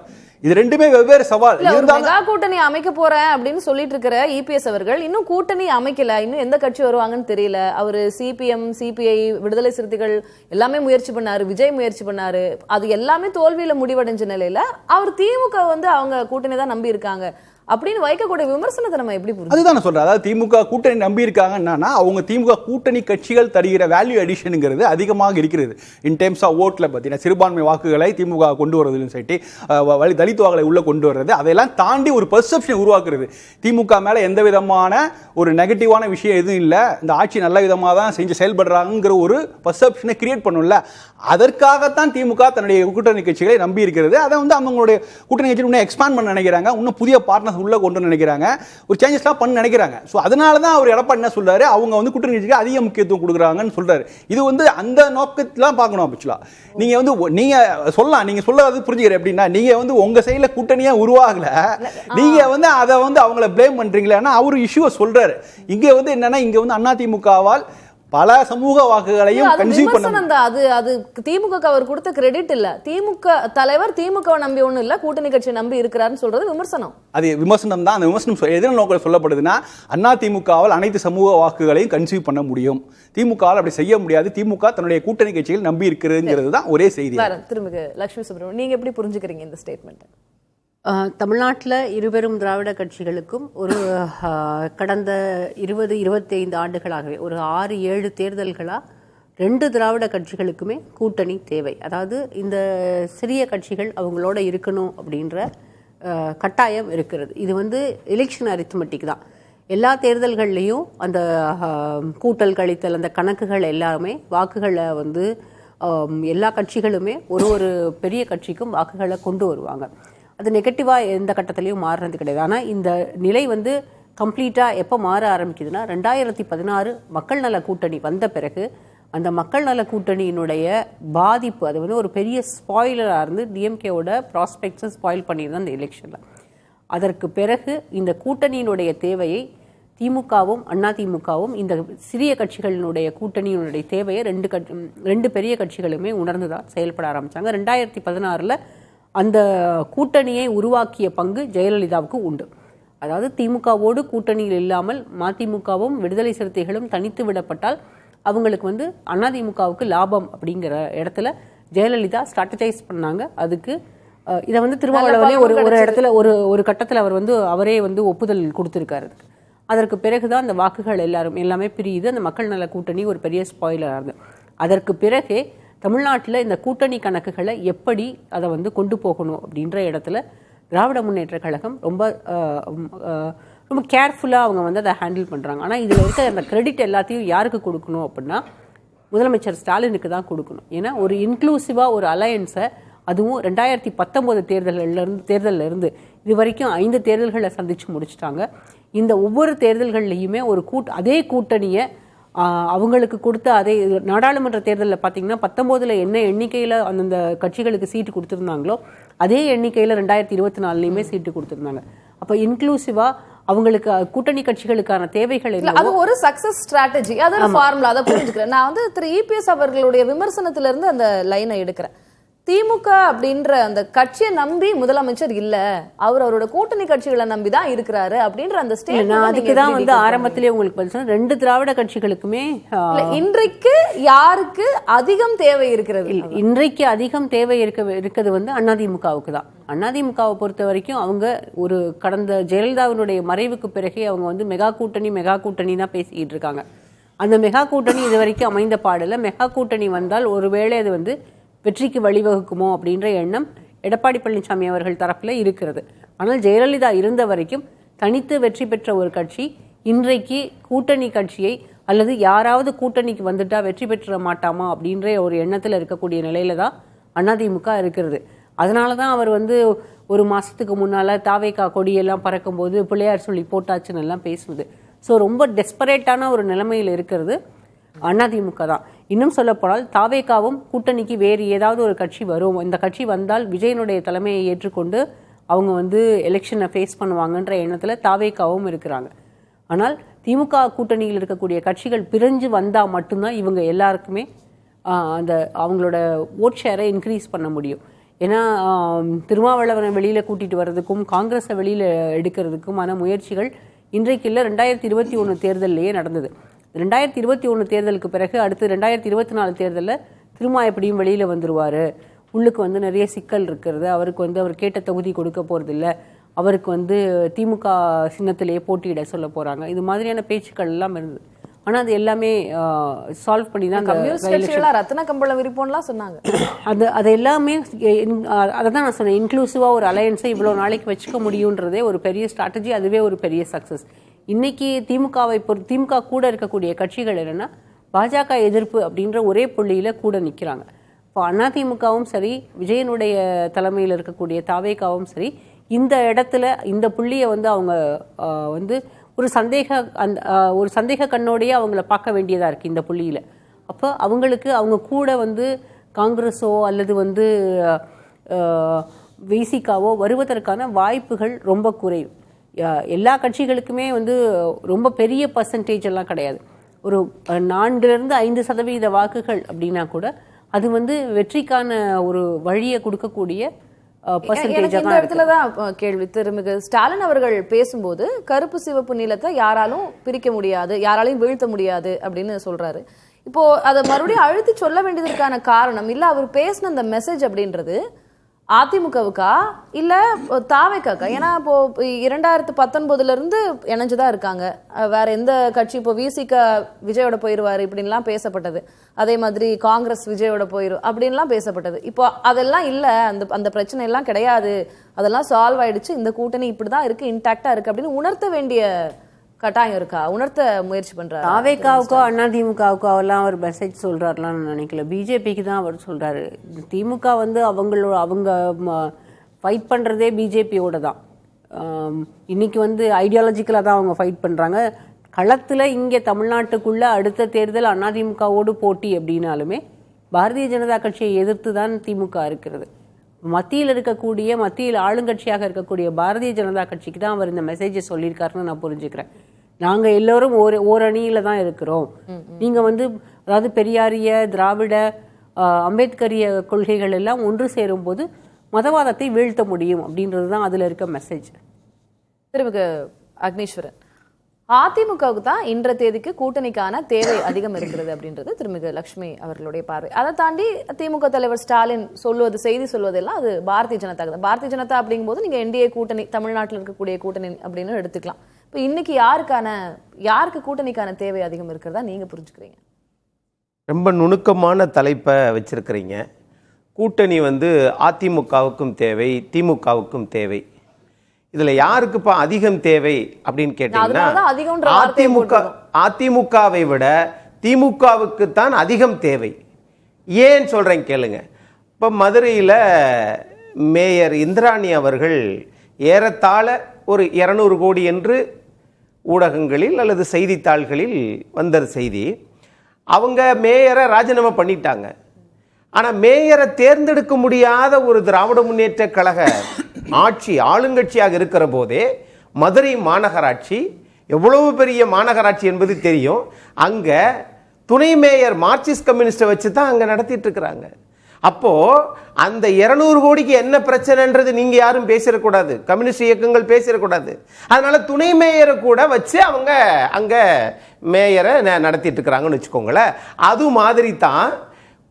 இது ரெண்டுமே வெவ்வேறு சவால். மெகா கூட்டணி அமைக்க போறேன் அப்படின்னு சொல்லிட்டு இருக்கிற இபிஎஸ் அவர்கள் இன்னும் கூட்டணி அமைக்கல, இன்னும் எந்த கட்சி வருவாங்கன்னு தெரியல. அவரு சிபிஎம், சிபிஐ, விடுதலை சிறுத்தைகள் எல்லாமே முயற்சி பண்ணாரு, விஜய் முயற்சி பண்ணாரு, அது எல்லாமே தோல்வியில முடிவடைஞ்ச நிலையில அவர் திமுக வந்து அவங்க கூட்டணி தான் நம்பி இருக்காங்க அப்படின்னு வைக்கக்கூடிய விமர்சனத்தை நம்ம எப்படி புரியும்? அதுதான் நான் சொல்றேன். அதாவது திமுக கூட்டணி நம்பி இருக்காங்கன்னா அவங்க திமுக கூட்டணி கட்சிகள் தருகிற வேல்யூ அடிஷனுங்கிறது அதிகமாக இருக்கிறது. இன் டேர்ம்ஸ் ஆஃப் ஓட்ல பார்த்தீங்கன்னா சிறுபான்மை வாக்குகளை திமுக கொண்டு வரதுன்னு சொல்லிட்டு தலித் வாக்குகளை உள்ள கொண்டு வர்றது, அதையெல்லாம் தாண்டி ஒரு பெர்செப்ஷன் உருவாக்குறது. திமுக மேல எந்த விதமான ஒரு நெகட்டிவான விஷயம் எதுவும் இல்லை, இந்த ஆட்சி நல்ல விதமாக தான் செஞ்சு செயல்படுறாங்கிற ஒரு பெர்செப்ஷனை கிரியேட் பண்ணும்ல, அதற்காகத்தான் திமுக தன்னுடைய கூட்டணி கட்சிகளை நம்பி இருக்கிறது. அதை வந்து அவங்களுடைய கூட்டணி கட்சி இன்னும் எக்ஸ்பாண்ட் பண்ண நினைக்கிறாங்க, இன்னும் புதிய பார்ட்னர்ஸ் உள்ள கொண்டு நினைக்கிறாங்க, ஒரு சேஞ்சஸ்லாம் பண்ண நினைக்கிறாங்க. ஸோ அதனால தான் அவர் எடப்பாடி என்ன சொல்றாரு, அவங்க வந்து கூட்டணி கட்சிக்கு அதிக முக்கியத்துவம் கொடுக்குறாங்கன்னு சொல்றாரு. இது வந்து அந்த நோக்கத்திலாம் பார்க்கணும். ஆக்சுவலா நீங்க வந்து நீங்க சொல்லலாம், நீங்க சொல்றது புரிஞ்சுக்கிறேன். எப்படின்னா நீங்க வந்து உங்க சைடுல கூட்டணியா உருவாகல, நீங்க வந்து அதை வந்து அவங்கள பிளேம் பண்றீங்களா? அவர் இஷ்யூவை சொல்றாரு. இங்க வந்து என்னன்னா, இங்க வந்து அதிமுகவால் பல சமூக வாக்குகளையும் கன்சியூம் பண்ண, அது திமுக அவர் கொடுத்த கிரெடிட் இல்ல. திமுக தலைவர் திமுக நம்பி ஒண்ணு இல்ல, கூட்டணி கட்சி நம்பி இருக்கிறாருன்னு சொல்றது விமர்சனம். அது விமர்சனம் தான். அந்த விமர்சனம் எதன் நோக்கம் சொல்லப்படுதுன்னா, அதிமுகவால் அனைத்து சமூக வாக்குகளையும் கன்சியூம் பண்ண முடியும், திமுகவால் அப்படி செய்ய முடியாது, திமுக தன்னுடைய கூட்டணி கட்சிகள் நம்பி இருக்கிறதுங்கிறது தான் ஒரே செய்தி. திரும்ப லட்சுமி சுப்ரமணியன், நீங்க எப்படி புரிஞ்சுக்கிறீங்க இந்த ஸ்டேட்மெண்ட்? தமிழ்நாட்டில் இருபெரும் திராவிட கட்சிகளுக்கும் ஒரு கடந்த 20-25 ஆண்டுகளாகவே ஒரு 6-7 தேர்தல்களாக 2 திராவிட கட்சிகளுக்குமே கூட்டணி தேவை. அதாவது இந்த சிறிய கட்சிகள் அவங்களோட இருக்கணும் அப்படின்ற கட்டாயம் இருக்கிறது. இது வந்து எலெக்ஷன் அரித்மெட்டிக் தான். எல்லா தேர்தல்கள்லேயும் அந்த கூட்டல் கழித்தல் அந்த கணக்குகள் எல்லாமே வாக்குகளை வந்து எல்லா கட்சிகளுமே ஒரு பெரிய கட்சிக்கும் வாக்குகளை கொண்டு வருவாங்க. அது நெகட்டிவாக எந்த கட்டத்திலையும் மாறுறது கிடையாது. ஆனால் இந்த நிலை வந்து கம்ப்ளீட்டாக எப்போ மாற ஆரம்பிக்குதுன்னா 2016 மக்கள் நல கூட்டணி வந்த பிறகு அந்த மக்கள் நல கூட்டணியினுடைய பாதிப்பு அது வந்து ஒரு பெரிய ஸ்பாயிலராக இருந்து டிஎம்கேவோட ப்ராஸ்பெக்ட்ஸை ஸ்பாயில் பண்ணியிருந்தோம் அந்த எலெக்ஷனில். அதற்கு பிறகு இந்த கூட்டணியினுடைய தேவையை திமுகவும் அதிமுகவும் இந்த சிறிய கட்சிகளினுடைய கூட்டணியினுடைய தேவையை ரெண்டு பெரிய கட்சிகளுமே உணர்ந்து தான் செயல்பட ஆரம்பித்தாங்க. 2016 அந்த கூட்டணியை உருவாக்கிய பங்கு ஜெயலலிதாவுக்கு உண்டு. அதாவது திமுகவோடு கூட்டணியில் இல்லாமல் மதிமுகவும் விடுதலை சிறுத்தைகளும் தனித்து விடப்பட்டால் அவங்களுக்கு வந்து அதிமுகவுக்கு லாபம் அப்படிங்கிற இடத்துல ஜெயலலிதா ஸ்ட்ராட்டஜைஸ் பண்ணாங்க. அதுக்கு இதை வந்து திருமாவளவனே ஒரு இடத்துல ஒரு கட்டத்தில் அவர் வந்து அவரே வந்து ஒப்புதல் கொடுத்துருக்காரு. அதற்கு பிறகுதான் அந்த வாக்குகள் எல்லாமே பிரியுது. அந்த மக்கள் நல கூட்டணி ஒரு பெரிய ஸ்பாயிலராக இருந்தது. அதற்கு பிறகே தமிழ்நாட்டில் இந்த கூட்டணி கணக்குகளை எப்படி அதை வந்து கொண்டு போகணும் அப்படின்ற இடத்துல திராவிட முன்னேற்ற கழகம் ரொம்ப கேர்ஃபுல்லாக அவங்க வந்து அதை ஹேண்டில் பண்ணுறாங்க. ஆனால் இதில் இருக்க அந்த கிரெடிட் எல்லாத்தையும் யாருக்கு கொடுக்கணும் அப்படின்னா முதலமைச்சர் ஸ்டாலினுக்கு தான் கொடுக்கணும். ஏன்னா ஒரு இன்க்ளூசிவாக ஒரு அலையன்ஸை அதுவும் 2019 தேர்தலில் இருந்து இது வரைக்கும் 5 தேர்தல்களை சந்தித்து முடிச்சிட்டாங்க. இந்த ஒவ்வொரு தேர்தல்கள்லையுமே அதே கூட்டணியை அவங்களுக்கு கொடுத்த அதே நாடாளுமன்ற தேர்தலில் பார்த்தீங்கன்னா 19 என்ன எண்ணிக்கையில் அந்தந்த கட்சிகளுக்கு சீட்டு கொடுத்துருந்தாங்களோ அதே எண்ணிக்கையில் 2024 சீட்டு கொடுத்துருந்தாங்க. அப்போ இன்க்ளூசிவாக அவங்களுக்கு கூட்டணி கட்சிகளுக்கான தேவைகள் அது ஒரு சக்சஸ் ஸ்ட்ராட்டஜி, அது ஒரு ஃபார்முலா. அதை புரிஞ்சுக்கிறேன். நான் வந்து திரு இபிஎஸ் அவர்களுடைய விமர்சனத்திலிருந்து அந்த லைனை எடுக்கிறேன். திமுக அப்படின்ற அந்த கட்சியை நம்பி முதலமைச்சர் இல்ல, அவரோட கூட்டணி கட்சிகளை நம்பி தான் இருக்கிறாரு அப்படின்ற அந்த ஸ்டேட். நான் அதுக்குதான் வந்து ஆரம்பத்திலே உங்களுக்கு பதில் சொன்னேன். 2 திராவிட கட்சிகளுக்குமே இன்றைக்கு யாருக்கு அதிகம் தேவை இருக்கிறது? இன்றைக்கு அதிகம் தேவை இருக்கிறது வந்து அதிமுகவுக்கு தான். அதிமுகவை பொறுத்த வரைக்கும் அவங்க ஒரு கடந்த ஜெயலலிதாவினுடைய மறைவுக்கு பிறகே அவங்க வந்து மெகா கூட்டணி தான் பேசிக்கிட்டு இருக்காங்க. அந்த மெகா கூட்டணி இது வரைக்கும் அமைந்த பாடல. மெகா கூட்டணி வந்தால் ஒருவேளை அது வந்து வெற்றிக்கு வழிவகுக்குமோ அப்படின்ற எண்ணம் எடப்பாடி பழனிசாமி அவர்கள் தரப்புல இருக்கிறது. ஆனால் ஜெயலலிதா இருந்த வரைக்கும் தனித்து வெற்றி பெற்ற ஒரு கட்சி இன்றைக்கு கூட்டணி கட்சியை அல்லது யாராவது கூட்டணிக்கு வந்துட்டா வெற்றி பெற்ற மாட்டாமா அப்படின்ற ஒரு எண்ணத்தில் இருக்கக்கூடிய நிலையில தான் அதிமுக இருக்கிறது. அதனால தான் அவர் வந்து ஒரு மாசத்துக்கு முன்னால தாவேகா கொடியெல்லாம் பறக்கும்போது பிள்ளையார் சொல்லி போட்டாச்சுன்னு எல்லாம் பேசுவது. ஸோ ரொம்ப டெஸ்பரேட்டான ஒரு நிலைமையில் இருக்கிறது அதிமுக தான். இன்னும் சொல்லப்போனால் தாவேகாவும் கூட்டணிக்கு வேறு ஏதாவது ஒரு கட்சி வரும், இந்த கட்சி வந்தால் விஜயனுடைய தலைமையை ஏற்றுக்கொண்டு அவங்க வந்து எலெக்ஷனை ஃபேஸ் பண்ணுவாங்கன்ற எண்ணத்தில் தாவேகாவும் இருக்கிறாங்க. ஆனால் திமுக கூட்டணியில் இருக்கக்கூடிய கட்சிகள் பிரிஞ்சு வந்தால் மட்டும்தான் இவங்க எல்லாருக்குமே அந்த அவங்களோட ஓட் ஷேரை இன்க்ரீஸ் பண்ண முடியும். ஏன்னா திருமாவளவனை வெளியில் கூட்டிகிட்டு வர்றதுக்கும் காங்கிரஸை வெளியில் எடுக்கிறதுக்குமான முயற்சிகள் இன்றைக்கு இல்லை, 2021 தேர்தலிலேயே நடந்தது. 2021 தேர்தலுக்கு பிறகு அடுத்து 2024 தேர்தலில் திருமா எப்படியும் வெளியில் வந்துடுவார், உள்ளுக்கு வந்து நிறைய சிக்கல் இருக்கிறது, அவருக்கு வந்து அவர் கேட்ட தொகுதி கொடுக்க போகிறதில்ல, அவருக்கு வந்து திமுக சின்னத்திலேயே போட்டியிட சொல்ல போகிறாங்க, இது மாதிரியான பேச்சுக்கள் எல்லாம் இருந்தது. ஆனால் அது எல்லாமே சால்வ் பண்ணி தான் ரத்ன கம்பளம் விரிப்போம்லாம் சொன்னாங்க. அது எல்லாமே அதை தான் நான் சொன்னேன், இன்க்ளூசிவாக ஒரு அலையன்ஸை இவ்வளோ நாளைக்கு வச்சுக்க முடியுன்றதே ஒரு பெரிய ஸ்ட்ராட்டஜி, அதுவே ஒரு பெரிய சக்ஸஸ். இன்னைக்கு திமுக கூட இருக்கக்கூடிய கட்சிகள் என்னன்னா பாஜக எதிர்ப்பு அப்படின்ற ஒரே புள்ளியில கூட நிற்கிறாங்க. இப்போ அதிமுகவும் சரி, விஜயனுடைய தலைமையில் இருக்கக்கூடிய தாவேகாவும் சரி, இந்த இடத்துல இந்த புள்ளியை வந்து அவங்க வந்து ஒரு சந்தேக கண்ணோடையே அவங்கள பார்க்க வேண்டியதா இருக்கு இந்த புள்ளியில. அப்போ அவங்களுக்கு அவங்க கூட வந்து காங்கிரஸோ அல்லது வந்து விசிகாவோ வருவதற்கான வாய்ப்புகள் ரொம்ப குறைவு. எல்லா கட்சிகளுக்குமே வந்து ரொம்ப பெரிய பர்சன்டேஜ் எல்லாம் கிடையாது. ஒரு 4-5% வாக்குகள் அப்படின்னா கூட அது வந்து வெற்றிக்கான ஒரு வழியை கொடுக்கக்கூடிய இந்த இடத்துலதான் கேள்வி. திருமிகு ஸ்டாலின் அவர்கள் பேசும்போது கருப்பு சிவப்பு நீலத்தை யாராலும் பிரிக்க முடியாது, யாராலையும் வீழ்த்த முடியாது அப்படின்னு சொல்றாரு. இப்போ அதை மறுபடியும் அழுத்தி சொல்ல வேண்டியதற்கான காரணம் இல்ல, அவர் பேசின அந்த மெசேஜ் அப்படின்றது அதிமுகவுக்கா இல்ல தாவேக்காக்கா? ஏன்னா இப்போ 2019 இருந்து இணைஞ்சுதான் இருக்காங்க. வேற எந்த கட்சி இப்போ விசிக விஜயோட போயிருவாரு இப்படின்லாம் பேசப்பட்டது. அதே மாதிரி காங்கிரஸ் விஜயோட போயிரும் அப்படின்லாம் பேசப்பட்டது. இப்போ அதெல்லாம் இல்ல, அந்த பிரச்சனை எல்லாம் கிடையாது, அதெல்லாம் சால்வ் ஆயிடுச்சு, இந்த கூட்டணி இப்படிதான் இருக்கு, இன்டாக்டா இருக்கு அப்படின்னு உணர்த்த வேண்டிய கட்டாயம் இருக்கா? உணர்த்த முயற்சி பண்றாரு. தாவேக்காவுக்கோ அதிமுகவுக்கோ எல்லாம் ஒரு மெசேஜ் சொல்றாருலாம் நினைக்கல. பிஜேபிக்கு தான் அவர் சொல்றாரு. திமுக வந்து அவங்க ஃபைட் பண்றதே பிஜேபியோட தான். இன்னைக்கு வந்து ஐடியாலஜிக்கலா தான் அவங்க ஃபைட் பண்றாங்க. களத்துல இங்க தமிழ்நாட்டுக்குள்ள அடுத்த தேர்தல் அதிமுகவோடு போட்டி அப்படின்னாலுமே பாரதிய ஜனதா கட்சியை எதிர்த்து தான் திமுக இருக்கிறது. மத்தியில் ஆளுங்கட்சியாக இருக்கக்கூடிய பாரதிய ஜனதா கட்சிக்கு தான் அவர் இந்த மெசேஜை சொல்லியிருக்காருன்னு நான் புரிஞ்சுக்கிறேன். நாங்க எல்லோரும் ஒரு அணியில தான் இருக்கிறோம். நீங்க வந்து அதாவது பெரியாரிய திராவிட அம்பேத்கரிய கொள்கைகள் எல்லாம் ஒன்று சேரும் போது மதவாதத்தை வீழ்த்த முடியும் அப்படின்றது தான் அதுல இருக்க மெசேஜ். திருமிகு அக்னீஸ்வரன், அதிமுகவுக்கு தான் இன்ற தேதிக்கு கூட்டணிக்கான தேவை அதிகம் இருக்கிறது அப்படின்றது திருமிகு லட்சுமி அவர்களுடைய பார்வை. அதை தாண்டி திமுக தலைவர் ஸ்டாலின் செய்தி சொல்வதெல்லாம் அது பாரதிய ஜனதா தான். பாரதிய ஜனதா அப்படிங்கும் போது நீங்க என்டிஏ கூட்டணி, தமிழ்நாட்டில் இருக்கக்கூடிய கூட்டணி அப்படின்னு எடுத்துக்கலாம். இப்போ இன்னைக்கு யாருக்கு கூட்டணிக்கான தேவை அதிகம் இருக்கிறதா நீங்க புரிஞ்சுக்கிறீங்க? ரொம்ப நுணுக்கமான தலைப்பை வச்சிருக்கிறீங்க. கூட்டணி வந்து அதிமுகவுக்கும் தேவை, திமுகவுக்கும் தேவை. இதுல யாருக்குப்பா அதிகம் தேவை அப்படின்னு கேட்டீங்கன்னா அதிமுகவை விட திமுகவுக்கு தான் அதிகம் தேவை. ஏன் சொல்றேன் கேளுங்க. இப்ப மதுரையில் மேயர் இந்திராணி அவர்கள் ஏறத்தாழ ஒரு 200 கோடி என்று ஊடகங்களில் அல்லது செய்தித்தாள்களில் வந்த செய்தி. அவங்க மேயரை ராஜினாமா பண்ணிட்டாங்க. ஆனா மேயரை தேர்ந்தெடுக்க முடியாத ஒரு திராவிட முன்னேற்ற கழக ஆட்சி ஆளுங்கட்சியாக இருக்கிற போதே மதுரை மாநகராட்சி எவ்வளவு பெரிய மாநகராட்சி என்பது தெரியும். அங்க துணை மேயர் மார்க்சிஸ்ட் கம்யூனிஸ்டை வச்சு தான் அங்க நடத்திட்டு இருக்கிறாங்க. அப்போ அந்த 200 கோடிக்கு என்ன பிரச்சனைன்றது நீங்க யாரும் பேசிடக்கூடாது, கம்யூனிஸ்ட் இயக்கங்கள் பேசிடக்கூடாது. அதனால துணை மேயரை கூட வச்சு அவங்க அங்க மேயரை நடத்திட்டு இருக்கிறாங்கன்னு வச்சுக்கோங்களேன். அது மாதிரி தான்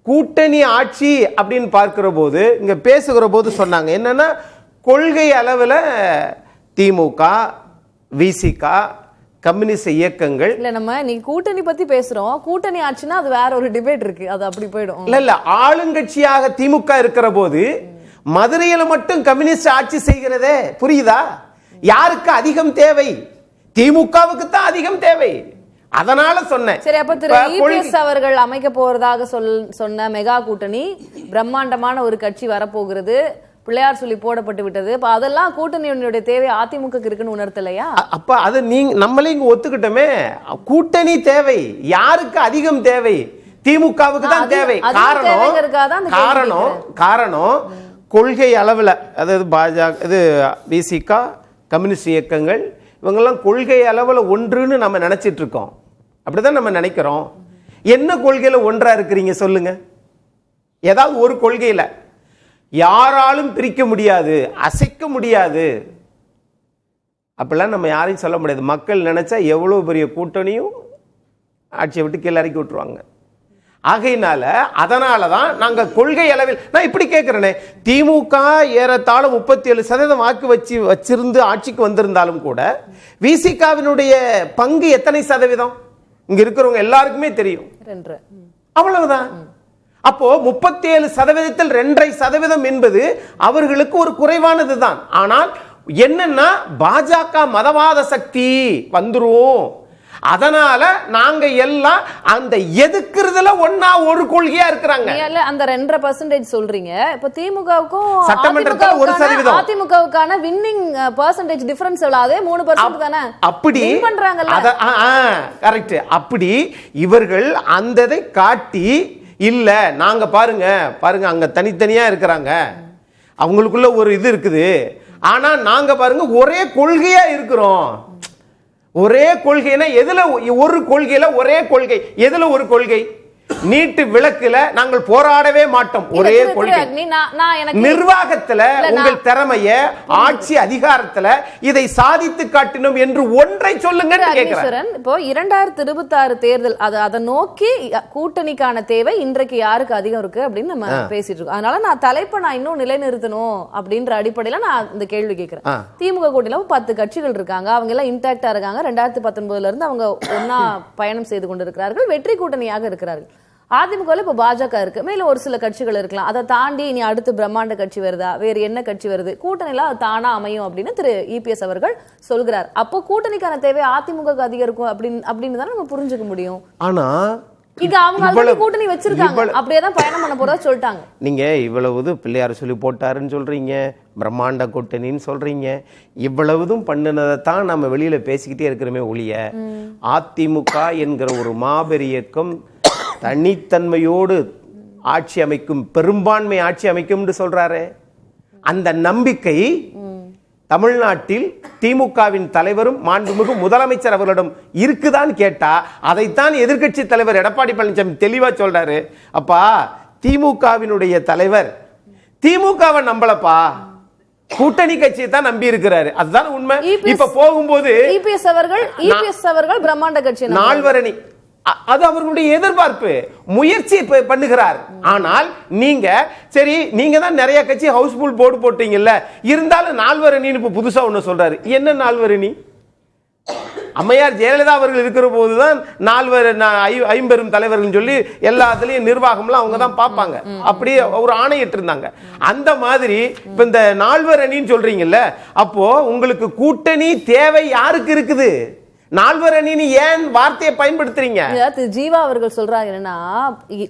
கூட்டணி ஆட்சி அப்படின்னு பார்க்கிற போது இங்க பேசுகிற போது சொன்னாங்க என்னன்னா, கொள்கை அளவில் திமுக, விசிக, கம்யூனிஸ்ட் இயக்கங்கள் இல்ல. நம்ம நீங்க கூட்டணி பத்தி பேசுறோம், கூட்டணி ஆட்சினா அது வேற ஒரு டிபேட் இருக்கு, அது அப்படி போயிடும். இல்ல ஆளுங்கட்சியாக திமுக இருக்கிற போது மதுரையில மட்டும் கம்யூனிஸ்ட் ஆட்சி செய்கிறதே, புரியுதா? யாருக்கு அதிகம் தேவை? திமுகவுக்கு தான் அதிகம் தேவை. அதனால சொன்னேன். சரி, அப்ப திரு இபிஎஸ் அவர்கள் அமைக்க போறதாக சொன்ன மெகா கூட்டணி, பிரம்மாண்டமான ஒரு கட்சி வரப்போகிறது, பிள்ளையார் சொல்லி போடப்பட்டு விட்டது. அப்ப அதெல்லாம் கூட்டணியுடைய தேவை அதிமுக இருக்குன்னு உணர்த்தலையா? அப்ப அது நம்மளே இங்க ஒத்துக்கிட்டோமே. கூட்டணி தேவை யாருக்கு அதிகம் தேவை? திமுகவுக்கு தான் தேவை. காரணம் கொள்கை அளவில், அதாவது பாஜக, இது விசிக, கம்யூனிஸ்ட் இயக்கங்கள் இவங்கெல்லாம் கொள்கை அளவில் ஒன்றுன்னு நம்ம நினைச்சிட்டு இருக்கோம். அப்படிதான் நம்ம நினைக்கிறோம். என்ன கொள்கையில ஒன்றா இருக்கிறீங்க சொல்லுங்க? ஏதாவது ஒரு கொள்கையில யாராலும் பிரிக்க முடியாது, அசைக்க முடியாது. அப்படிலாம் நம்ம யாரையும் சொல்ல முடியாது. மக்கள் நினைச்சா எவ்வளவு பெரிய கூட்டணியும் ஆட்சியை விட்டு கீழே இறக்கி விட்டுருவாங்க. ஆகையினால அதனாலதான் நாங்க கொள்கை அளவில், நான் இப்படி கேட்கிறேனே, திமுக ஏறத்தாழ 37% வாக்கு வச்சிருந்து ஆட்சிக்கு வந்திருந்தாலும் கூட விசிகாவினுடைய பங்கு எத்தனை சதவீதம் இங்க இருக்கிறவங்க எல்லாருக்குமே தெரியும். அவ்வளவுதான். அப்போ 37%ல் 2.5% என்பது அவர்களுக்கு ஒரு குறைவானதுதான். ஆனால் என்னன்னா, பாஜக மதவாத சக்தி வந்துரும், அதனால நாங்க எல்லாம் அந்த எதுக்குறதுல ஒண்ணா ஒரு கொள்கையா இருக்கிறாங்க. அந்த 2.5% சொல்றீங்க. இப்ப திமுகவுக்கும் சட்டமன்றத்தில் 1%, அதிமுகவுக்கான வின்னிங் பெர்சன்டேஜ் டிஃபரன்ஸ் அதே 3% தானே. அப்படி பண்றாங்கல்ல, கரெக்ட். அப்படி இவர்கள் அந்ததை காட்டி இல்ல நாங்க பாருங்க அங்க தனித்தனியா இருக்கிறாங்க, அவங்களுக்குள்ள ஒரு இது இருக்குது, ஆனா நாங்க பாருங்க ஒரே கொள்கையா இருக்கிறோம். ஒரே கொள்கைனா எதுல ஒரு கொள்கையில ஒரே கொள்கை, எதுல ஒரு கொள்கை? நீட்டு விலக்குல நாங்கள் போராடவே மாட்டோம். ஒரே கொள்கை. நிர்வாகத்துல உங்கள் திறமைய, ஆட்சி அதிகாரத்துல இதை சாதித்து காட்டினோம் என்று ஒன்றை சொல்லுங்க கேக்குறேன். இப்போ 2026 தேர்தல் அதை நோக்கி கூட்டணிக்கான தேவை இன்றைக்கு யாருக்கு அதிகம் இருக்கு அப்படின்னு நம்ம பேசிட்டு இருக்கோம். அதனால நான் தலைப்பை இன்னும் நிலைநிறுத்தணும் அப்படின்ற அடிப்படையில நான் இந்த கேள்வி கேட்கிறேன். திமுக கூட்டணியில 10 கட்சிகள் இருக்காங்க, அவங்க எல்லாம் இன்டாக்டா இருக்காங்க. 2019 இருந்து அவங்க ஒன்னா பயணம் செய்து கொண்டிருக்கிறார்கள், வெற்றி கூட்டணியாக இருக்கிறார்கள். அதிமுக இப்ப பாஜக இருக்கு, மேல ஒரு சில கட்சிகள் இருக்கலாம். அதை தாண்டி இனி அடுத்து பிரம்மாண்ட கட்சி வருதா, வேறு என்ன கட்சி வருது, கூட்டணியில தானா அமையும் அப்படின்னு திரு இபிஎஸ் அவர்கள் சொல்கிறார். அப்போ கூட்டணிக்கான தேவை அதிமுக அதிகம் இருக்கும் அப்படின்னு தான் நம்ம புரிஞ்சுக்க முடியும். ஆனா இங்க அவங்க கூட்டணி வச்சிருக்காங்க, அப்படியேதான் பயணம் பண்ண போறதா சொல்லிட்டாங்க. நீங்க இவ்வளவு பிள்ளையார் சொல்லி போட்டாருன்னு சொல்றீங்க, பிரம்மாண்ட கூட்டணின்னு சொல்றீங்க, இவ்வளவுதும் பண்ணினதைத்தான் நம்ம வெளியில பேசிக்கிட்டே இருக்கிறோமே ஒழிய அதிமுக என்கிற ஒரு மாபெரும் இயக்கம் தனித்தன்மையோடு ஆட்சி அமைக்கும், பெரும்பான்மை ஆட்சி அமைக்கும் என்று சொல்றாரு. அந்த நம்பிக்கை தமிழ்நாட்டில் திமுகவின் தலைவரும் மாண்புமிகு முதலமைச்சர் அவர்களிடம் இருக்குதான் கேட்டா அதைத்தான் எதிர்க்கட்சி தலைவர் எடப்பாடி பழனிசாமி தெளிவா சொல்றாரு. அப்பா, திமுகவினுடைய தலைவர் திமுகவை நம்பலப்பா, கூட்டணி கட்சியை தான் நம்பி இருக்கிறாரு. அதுதான் உண்மை. இப்ப போகும்போது இபிஎஸ் அவர்கள் பிரம்மாண்ட கட்சி நால்வரணி, அது அவர்களுடைய எதிர்பார்ப்பு, முயற்சி பண்ணுகிறார். ஆனால் நீங்க சரி, நீங்க தான் நிறைய கட்சி ஹவுஸ்ஃபுல் போர்டு போட்டீங்கல்ல, இருந்தாலும் நால்வரணின்னு இப்ப புதுசா ஒண்ணு சொல்றாரு. என்ன நால்வரணி? அம்மையார் ஜெயலலிதா அவர்கள் இருக்கிற போதுதான் ஐம்பெரும் தலைவர்கள் சொல்லி எல்லாத்துலயும் நிர்வாகம்லாம் அவங்க தான் பார்ப்பாங்க, அப்படியே ஒரு ஆணையிட்டு இருந்தாங்க. அந்த மாதிரி இப்ப இந்த நால்வரணின்னு சொல்றீங்கல்ல, அப்போ உங்களுக்கு கூட்டணி தேவை யாருக்கு இருக்குது? நால்வரணின்னு ஏன் வார்த்தையை பயன்படுத்துறீங்க? ஜீவா அவர்கள் சொல்றாங்க என்னன்னா,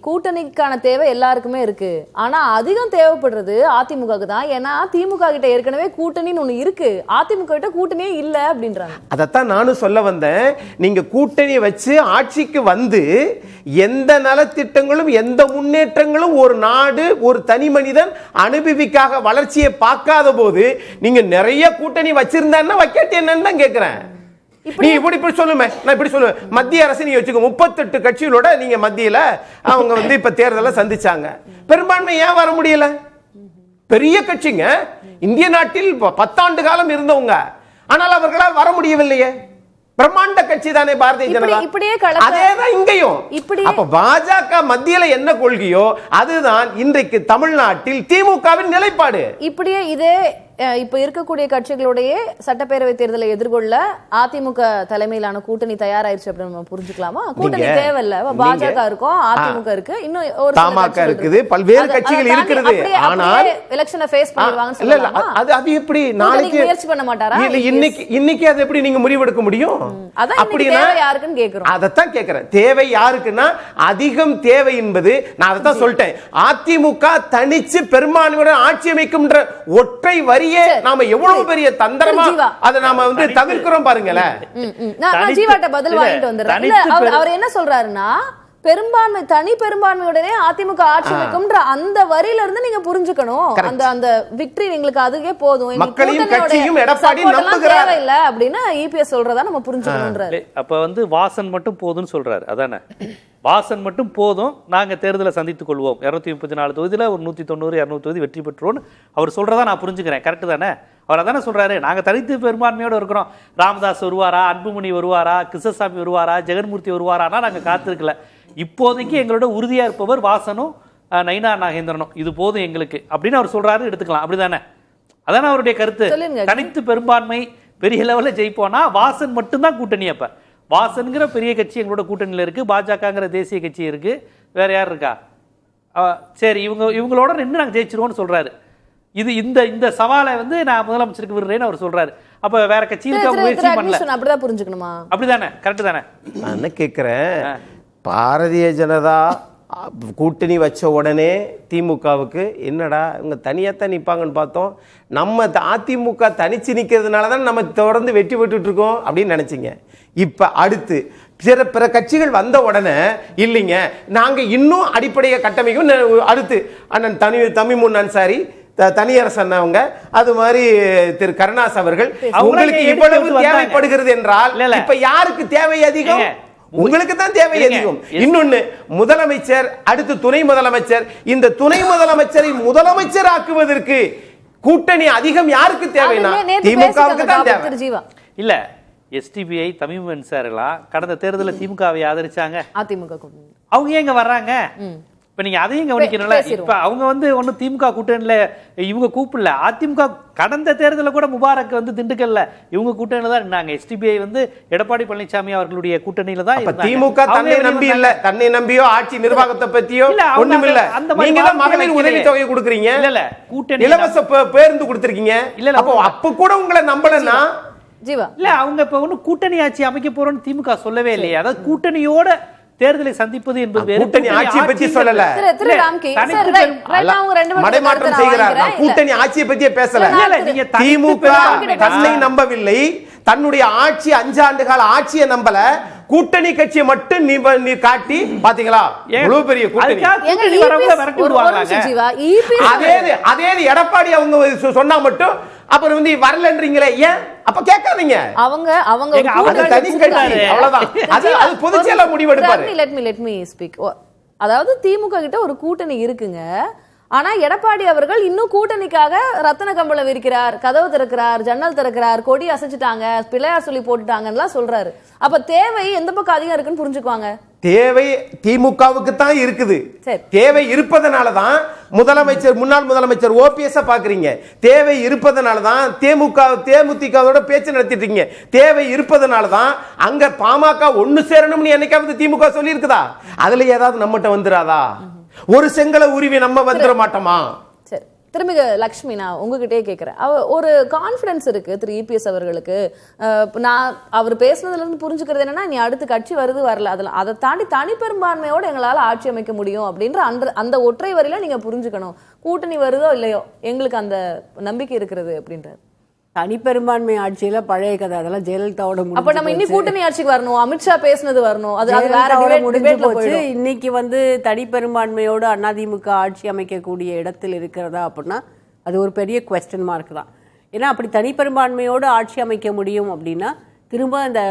கூட்டணிக்கான தேவை எல்லாருக்குமே இருக்கு, ஆனா அதிகம் தேவைப்படுறது அதிமுக தான். ஏன்னா திமுக கிட்ட ஏற்கனவே கூட்டணின்னு ஒண்ணு இருக்கு, அதிமுக கிட்ட கூட்டணியே இல்ல அப்படின்றாங்க. அதத்தான் நானும் சொல்ல வந்தேன். நீங்க கூட்டணி வச்சு ஆட்சிக்கு வந்து எந்த நலத்திட்டங்களும் எந்த முன்னேற்றங்களும் ஒரு நாடு, ஒரு தனி மனிதன் அனுபவிக்காக வளர்ச்சியை பார்க்காத போது நீங்க நிறைய கூட்டணி வச்சிருந்தா வைக்காட்டி என்னன்னு தான் கேட்கிறேன். நீ இப்படி சொல்லுமே, நான் இப்படி சொல்லுவேன். மத்திய அரசு நீங்க வச்சுக்கோ, 38 கட்சிகளோட நீங்க மத்தியில அவங்க இப்ப தேர்தலை சந்திச்சாங்க, பெரும்பான்மை ஏன் வர முடியல? பெரிய கட்சிங்க, இந்திய நாட்டில் 10 ஆண்டு காலம் இருந்தவங்க, ஆனால் அவர்களால் வர முடியவில்லையே. பிரம்மாண்ட கட்சி தானே பாரதிய ஜனதா, அதேதான் இங்கேயும். அப்ப பாஜக மத்தியில என்ன கொள்கையோ அதுதான் இன்றைக்கு தமிழ்நாட்டில் திமுகவின் நிலைப்பாடு. இப்படியே இதே இப்ப இருக்கக்கூடிய கட்சிகளுடைய சட்டப்பேரவை தேர்தலை எதிர்கொள்ள அதிமுக தலைமையிலான கூட்டணி தயாராயிருச்சு அப்படின்னு நம்ம புரிஞ்சுக்கலாமா? கூட்டணி தேவையில்ல, பாஜக இருக்கும், அதிமுக இருக்கு, இன்னும் ஒரு தமாக இருக்குது, பல்வேறு கட்சிகள் இருக்கிறது. ஆனால் எலெக்ஷனை ஃபேஸ் பண்ணுவாங்கன்னு சொல்லலாமா? அது எப்படி நாளைக்கு முயற்சி பண்ண மாட்டாரா? இன்னைக்கு அது எப்படி நீங்க முடிவெடுக்க முடியும்? அப்படின்னா யாருக்குன்னு கேக்குறோம். அதைத்தான் கேக்குறேன். தேவை யாருக்குன்னா அதிகம் தேவை என்பது, நான் அதைத்தான் சொல்லிட்டேன். அதிமுக தனிச்சு பெரும்பான்மையுடன் ஆட்சி அமைக்கும்ன்ற ஒற்றை வரி நாம எவ்வளவு பெரிய தந்திரமா அதை நாம தவிர்க்கிறோம் பாருங்களேன். நான் ஜீவாட்ட பதில் வாங்கிட்டு வந்துடுறேன். அவர் என்ன சொல்றாருன்னா, பெரும்பான்மை தனி பெரும்பான்மையுடனே அதிமுக ஆட்சி அமைக்கும்ன்ற அந்த வரியில இருந்து நீங்க புரிஞ்சுக்கணும். அந்த விக்டரி எங்களுக்கு அதுவே போதும், மக்களையும் கட்சியும் எடப்பாடி நம்புகிறார் தேவையில்ல அப்படின்னு இபிஎஸ் சொல்றதா நம்ம புரிஞ்சுக்கணும்ன்றாரு. அப்ப வாசன் மட்டும் போதும்னு சொல்றாரு. அதானே, வாசன் மட்டும் போதும், நாங்க தேர்தலை சந்தித்துக் கொள்வோம், 234 தொகுதியில ஒரு 190 200 தொகுதி வெற்றி பெற்றோம் அவர் சொல்றதா நான் புரிஞ்சுக்கிறேன். கரெக்ட் தானே? அவர் அதானே சொல்றாரு, நாங்க தனித்து பெரும்பான்மையோட இருக்கிறோம். ராமதாஸ் வருவாரா, அன்புமணி வருவாரா, கிருஷ்ணசாமி வருவாரா, ஜெகன்மூர்த்தி வருவாரானா நாங்க காத்திருக்கல. இப்போதைக்கு எங்களோட உறுதியா இருப்பவர் வாசனும் நயினா நாகேந்திரனும், இது போதும் எங்களுக்கு அப்படின்னு அவர் சொல்றாரு, எடுத்துக்கலாம். அப்படிதானே? அதானே அவருடைய கருத்து. தனித்து பெரும்பான்மை பெரிய லெவல்ல ஜெயிப்போனா வாசன் மட்டும்தான் கூட்டணி. அப்ப வாசன்கிற பெரிய கட்சி எங்களோட கூட்டணியில் இருக்கு, பாஜகங்கிற தேசிய கட்சி இருக்கு, வேற யார் இருக்கா? சரி, இவங்களோட நின்று நாங்கள் ஜெயிச்சிருவோம்னு சொல்றாரு. இது இந்த சவாலை நான் முதலமைச்சருக்கு விடுறேன்னு அவர் சொல்றாரு. அப்ப வேற கட்சியில முயற்சி பண்ணல, அப்படிதான் புரிஞ்சுக்கணுமா? அப்படிதானே? கரெக்ட் தானே? நான் என்ன கேட்கிறேன், பாரதிய ஜனதா கூட்டணி வச்ச உடனே திமுகவுக்கு என்னடா இவங்க தனியாத்தான் நிற்பாங்கன்னு பார்த்தோம், நம்ம அதிமுக தனிச்சு நிற்கிறதுனால தான் நம்ம தொடர்ந்து வெற்றி பெற்றுட்டு இருக்கோம் அப்படின்னு நினைச்சிங்க. இப்ப அடுத்து பிற கட்சிகள் வந்த உடனே இல்லைங்க நாங்க இன்னும் அடிப்படையை கட்டமைக்கும். அடுத்து அண்ணன் தமிமுன் அன்சாரி, தனியரசு அண்ணவங்க, அது மாதிரி திரு கருணாஸ் அவர்கள், உங்களுக்கு இவ்வளவு தேவைப்படுகிறது என்றால் இப்ப யாருக்கு தேவை அதிகம்? உங்களுக்கு தான் தேவை அதிகம். இன்னொன்னு, முதலமைச்சர் அடுத்து துணை முதலமைச்சர், இந்த துணை முதலமைச்சரை முதலமைச்சர் ஆக்குவதற்கு கூட்டணி அதிகம் யாருக்கு தேவைன்னா திமுகவுக்கு தான் தேவை. இல்ல எஸ்டிபிஐ தமிழ் சார்லாம் கடந்த தேர்தலில் திமுகவை ஆதரிச்சாங்க. அதிமுக அவங்க ஏங்க வர்றாங்க? இப்ப நீங்க அதையும் கவனிக்கணும்ல. இப்ப அவங்க ஒண்ணு திமுக கூட்டணியில இவங்க கூப்பிடல. அதிமுக கடந்த தேர்தலில் கூட முபாரக் திண்டுக்கல்ல இவங்க கூட்டணியில தான் இருந்தாங்க. எஸ்டிபிஐ எடப்பாடி பழனிசாமி அவர்களுடைய கூட்டணியில தான் இருந்தாங்க. திமுக தன்னை நம்பி இல்ல, தன்னை நம்பியோ ஆட்சி நிர்வாகத்தை பத்தியோ ஒண்ணும் இல்ல. நீங்க தான் மகளிர் உதவி தொகை கொடுக்குறீங்க, இல்ல கூட்டணி இலவச பேருந்து கொடுத்திருக்கீங்க. அப்ப கூட உங்களை நம்பலன்னா இல்ல அவங்க இப்ப ஒண்ணு கூட்டணி ஆட்சி அமைக்க போறோம்னு திமுக சொல்லவே இல்லையே. அதாவது கூட்டணியோட தேர்தலை சந்திப்பது என்பது கூட்டணி ஆட்சியை பற்றி சொல்லல, மடைமாற்றம் செய்கிறார். கூட்டணி ஆட்சியை பற்றியே பேசல. திமுக தன்னை நம்பவில்லை, தன்னுடைய ஆட்சி 5 ஆண்டு கால ஆட்சியை நம்பல, கூட்டணி கட்சியை மட்டும் நீ காட்டி பாத்தீங்களா இவ்வளவு பெரிய கூட்டணி. அதே எடப்பாடி அவங்க சொன்னா மட்டும் அப்புறம் வரலன்றீங்களே, ஏன் அப்ப கேட்காதீங்க. அவங்க தனி கட்சி, அவ்வளவுதான். அது பொதுச்செயலா முடிவெடுப்பாரு. let me speak. அதாவது திமுக கிட்ட ஒரு கூட்டணி இருக்குங்க. ஆனா எடப்பாடி அவர்கள் இன்னும் கூட்டணிக்காக ரத்தன கம்பளம் விரிக்கிறார், கதவு திறக்கிறார், ஜன்னல் திறக்கிறார், கொடி அசைச்சிட்டாங்க, பிள்ளையார் சொல்லி போட்டுட்டாங்கன்னு சொல்றாரு. அப்ப தேவை எந்த பக்கம் அதிகம் இருக்குன்னு புரிஞ்சுக்குவாங்க. தேவை திமுகவுக்கு தான் இருக்குது. தேவை இருப்பதனாலதான் முதலமைச்சர் முன்னாள் முதலமைச்சர் ஓபிஎஸ் பாக்குறீங்க. தேவை இருப்பதனாலதான் தேமுதிகவோட பேச்சு நடத்திட்டு இருக்கீங்க. தேவை இருப்பதனாலதான் அங்க பாமக ஒண்ணு சேரணும்னு என்னைக்காவது திமுக சொல்லி இருக்குதா? அதுல ஏதாவது நம்மகிட்ட வந்துராதா? ஒரு செங்கலை உருவி நம்ம வந்துட மாட்டோமா? சரி, திரும்பி லக்ஷ்மி, நான் உங்ககிட்டே கேட்கிறேன். ஒரு கான்பிடன்ஸ் இருக்கு திரு இபிஎஸ் அவர்களுக்கு. நான் அவர் பேசுனதுல இருந்து புரிஞ்சுக்கிறது என்னன்னா, நீ அடுத்த கட்சி வருது வரல, அதை தாண்டி தனிப்பெரும்பான்மையோட எங்களால ஆட்சி அமைக்க முடியும் அப்படின்ற அந்த ஒற்றை வரியில நீங்க புரிஞ்சுக்கணும். கூட்டணி வருதோ இல்லையோ எங்களுக்கு அந்த நம்பிக்கை இருக்கிறது அப்படின்றது. தனிப்பெரும்பான்மை ஆட்சியில பழைய கதை, அதெல்லாம் ஜெயலலிதாவோட அப்ப நம்ம இன்னி கூட்டணி ஆட்சிக்கு வரணும், அமித்ஷா பேசுனது வரணும், அது வேற முடிஞ்சு போச்சு. இன்னைக்கு தனிப்பெரும்பான்மையோட அதிமுக ஆட்சி அமைக்கக்கூடிய இடத்தில் இருக்கிறதா அப்படின்னா அது ஒரு பெரிய குவெஸ்டன் மார்க் தான். ஏன்னா அப்படி தனிப்பெரும்பான்மையோடு ஆட்சி அமைக்க முடியும் அப்படின்னா திரும்ப அந்த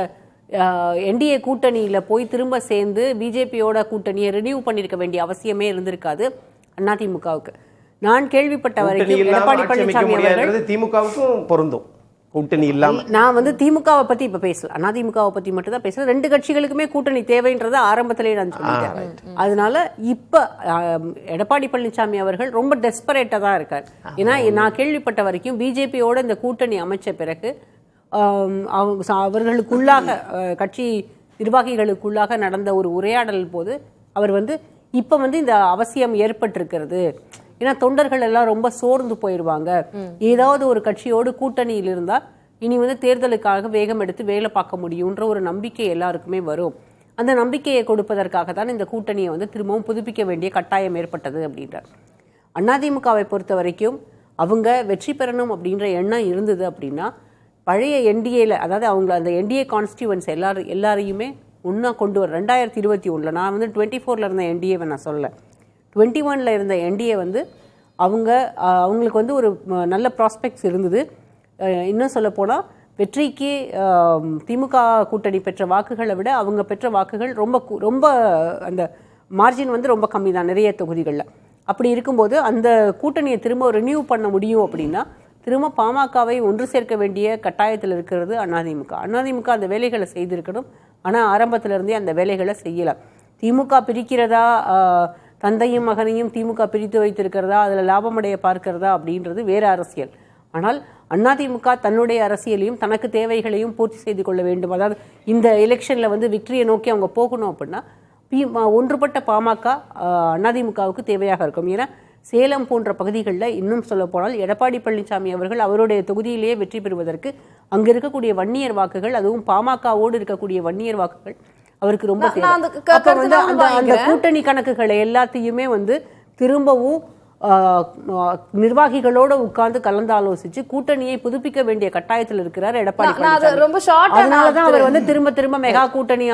என்டிஏ கூட்டணியில போய் திரும்ப சேர்ந்து பிஜேபியோட கூட்டணியை ரினியூ பண்ணிருக்க வேண்டிய அவசியமே இருந்திருக்காது அதிமுகவுக்கு. நான் கேள்விப்பட்ட வரைக்கும் எடப்பாடி பழனிசாமி அவர்கள் திமுகவுக்கும் பொருந்தும் கூட்டணி இல்லாம. நான் திமுகவை பத்தி இப்ப பேசல, அதிமுகவை பத்தி மட்டும் தான் பேசுறேன். 2 கட்சிகளுக்குமே கூட்டணி தேவைன்றத ஆரம்பத்திலேயே நான் சொல்லிட்டேன். அதனால இப்ப எடப்பாடி பழனிசாமி அவர்கள் ரொம்ப டெஸ்பரேட்டா தான் இருக்கார். ஏன்னா நான் கேள்விப்பட்ட வரைக்கும் பிஜேபியோட இந்த கூட்டணி அமைச்ச பிறகு அவர்களுக்குள்ளாக கட்சி நிர்வாகிகளுக்குள்ளாக நடந்த ஒரு உரையாடல் போது அவர் இப்ப இந்த அவசியம் ஏற்பட்டிருக்கிறது. ஏன்னா தொண்டர்கள் எல்லாம் ரொம்ப சோர்ந்து போயிடுவாங்க, ஏதாவது ஒரு கட்சியோடு கூட்டணியில் இருந்தா இனி தேர்தலுக்காக வேகம் எடுத்து வேலை பார்க்க முடியும்ன்ற ஒரு நம்பிக்கை எல்லாருக்குமே வரும். அந்த நம்பிக்கையை கொடுப்பதற்காக தான் இந்த கூட்டணியை திரும்பவும் புதுப்பிக்க வேண்டிய கட்டாயம் ஏற்பட்டது அப்படின்றார். அதிமுகவை பொறுத்த வரைக்கும் அவங்க வெற்றி பெறணும் அப்படின்ற எண்ணம் இருந்தது அப்படின்னா பழைய என்டிஏல, அதாவது அவங்க அந்த என்டிஏ கான்ஸ்டியூவன்ஸ் எல்லாரையுமே ஒன்னா கொண்டு வர 2021 நான் 24ல இருந்த என்டிஏவை நான் சொல்ல, 21ல இருந்த என்டிஏ அவங்களுக்கு ஒரு நல்ல ப்ராஸ்பெக்ட்ஸ் இருந்தது. இன்னும் சொல்ல போனால் வெற்றிக்கு திமுக கூட்டணி பெற்ற வாக்குகளை விட அவங்க பெற்ற வாக்குகள் ரொம்ப அந்த மார்ஜின் ரொம்ப கம்மி தான் நிறைய தொகுதிகளில். அப்படி இருக்கும்போது அந்த கூட்டணியை திரும்ப ரினியூ பண்ண முடியும் அப்படின்னா திரும்ப பாமகவை ஒன்று சேர்க்க வேண்டிய கட்டாயத்தில் இருக்கிறது அதிமுக. அதிமுக அந்த வேலைகளை செய்திருக்கணும், ஆனால் ஆரம்பத்திலிருந்தே அந்த வேலைகளை செய்யலை. திமுக பிரிக்கிறதா, தந்தையும் மகனையும் திமுக பிரித்து வைத்திருக்கிறதா, அதில் லாபமடைய பார்க்கிறதா அப்படின்றது வேறு அரசியல். ஆனால் அதிமுக தன்னுடைய அரசியலையும் தனக்கு தேவைகளையும் பூர்த்தி செய்து கொள்ள வேண்டும். அதாவது இந்த எலெக்ஷனில் விக்டரியை நோக்கி அவங்க போகணும் அப்படின்னா ஒன்றுபட்ட பாமக அதிமுகவுக்கு தேவையாக இருக்கும். ஏன்னா சேலம் போன்ற பகுதிகளில் இன்னும் சொல்ல போனால் எடப்பாடி பழனிசாமி அவர்கள் அவருடைய தொகுதியிலேயே வெற்றி பெறுவதற்கு அங்கே இருக்கக்கூடிய வன்னியர் வாக்குகள், அதுவும் பாமகவோடு இருக்கக்கூடிய வன்னியர் வாக்குகள் அவருக்கு ரொம்ப தேவை. அப்ப அந்த கூட்டணி கணக்குகளை எல்லாத்தையுமே திரும்பவும் நிர்வாகிகளோட உட்கார்ந்து கலந்து ஆலோசிச்சு கூட்டணியை புதுப்பிக்க வேண்டிய கட்டாயத்தில் இருக்கிறார் எடப்பாடி நான் அது பழனிசாமி. ரொம்ப short ஆ அதனாலதான் அவர் வந்து திரும்ப திரும்ப மெகா கூட்டணி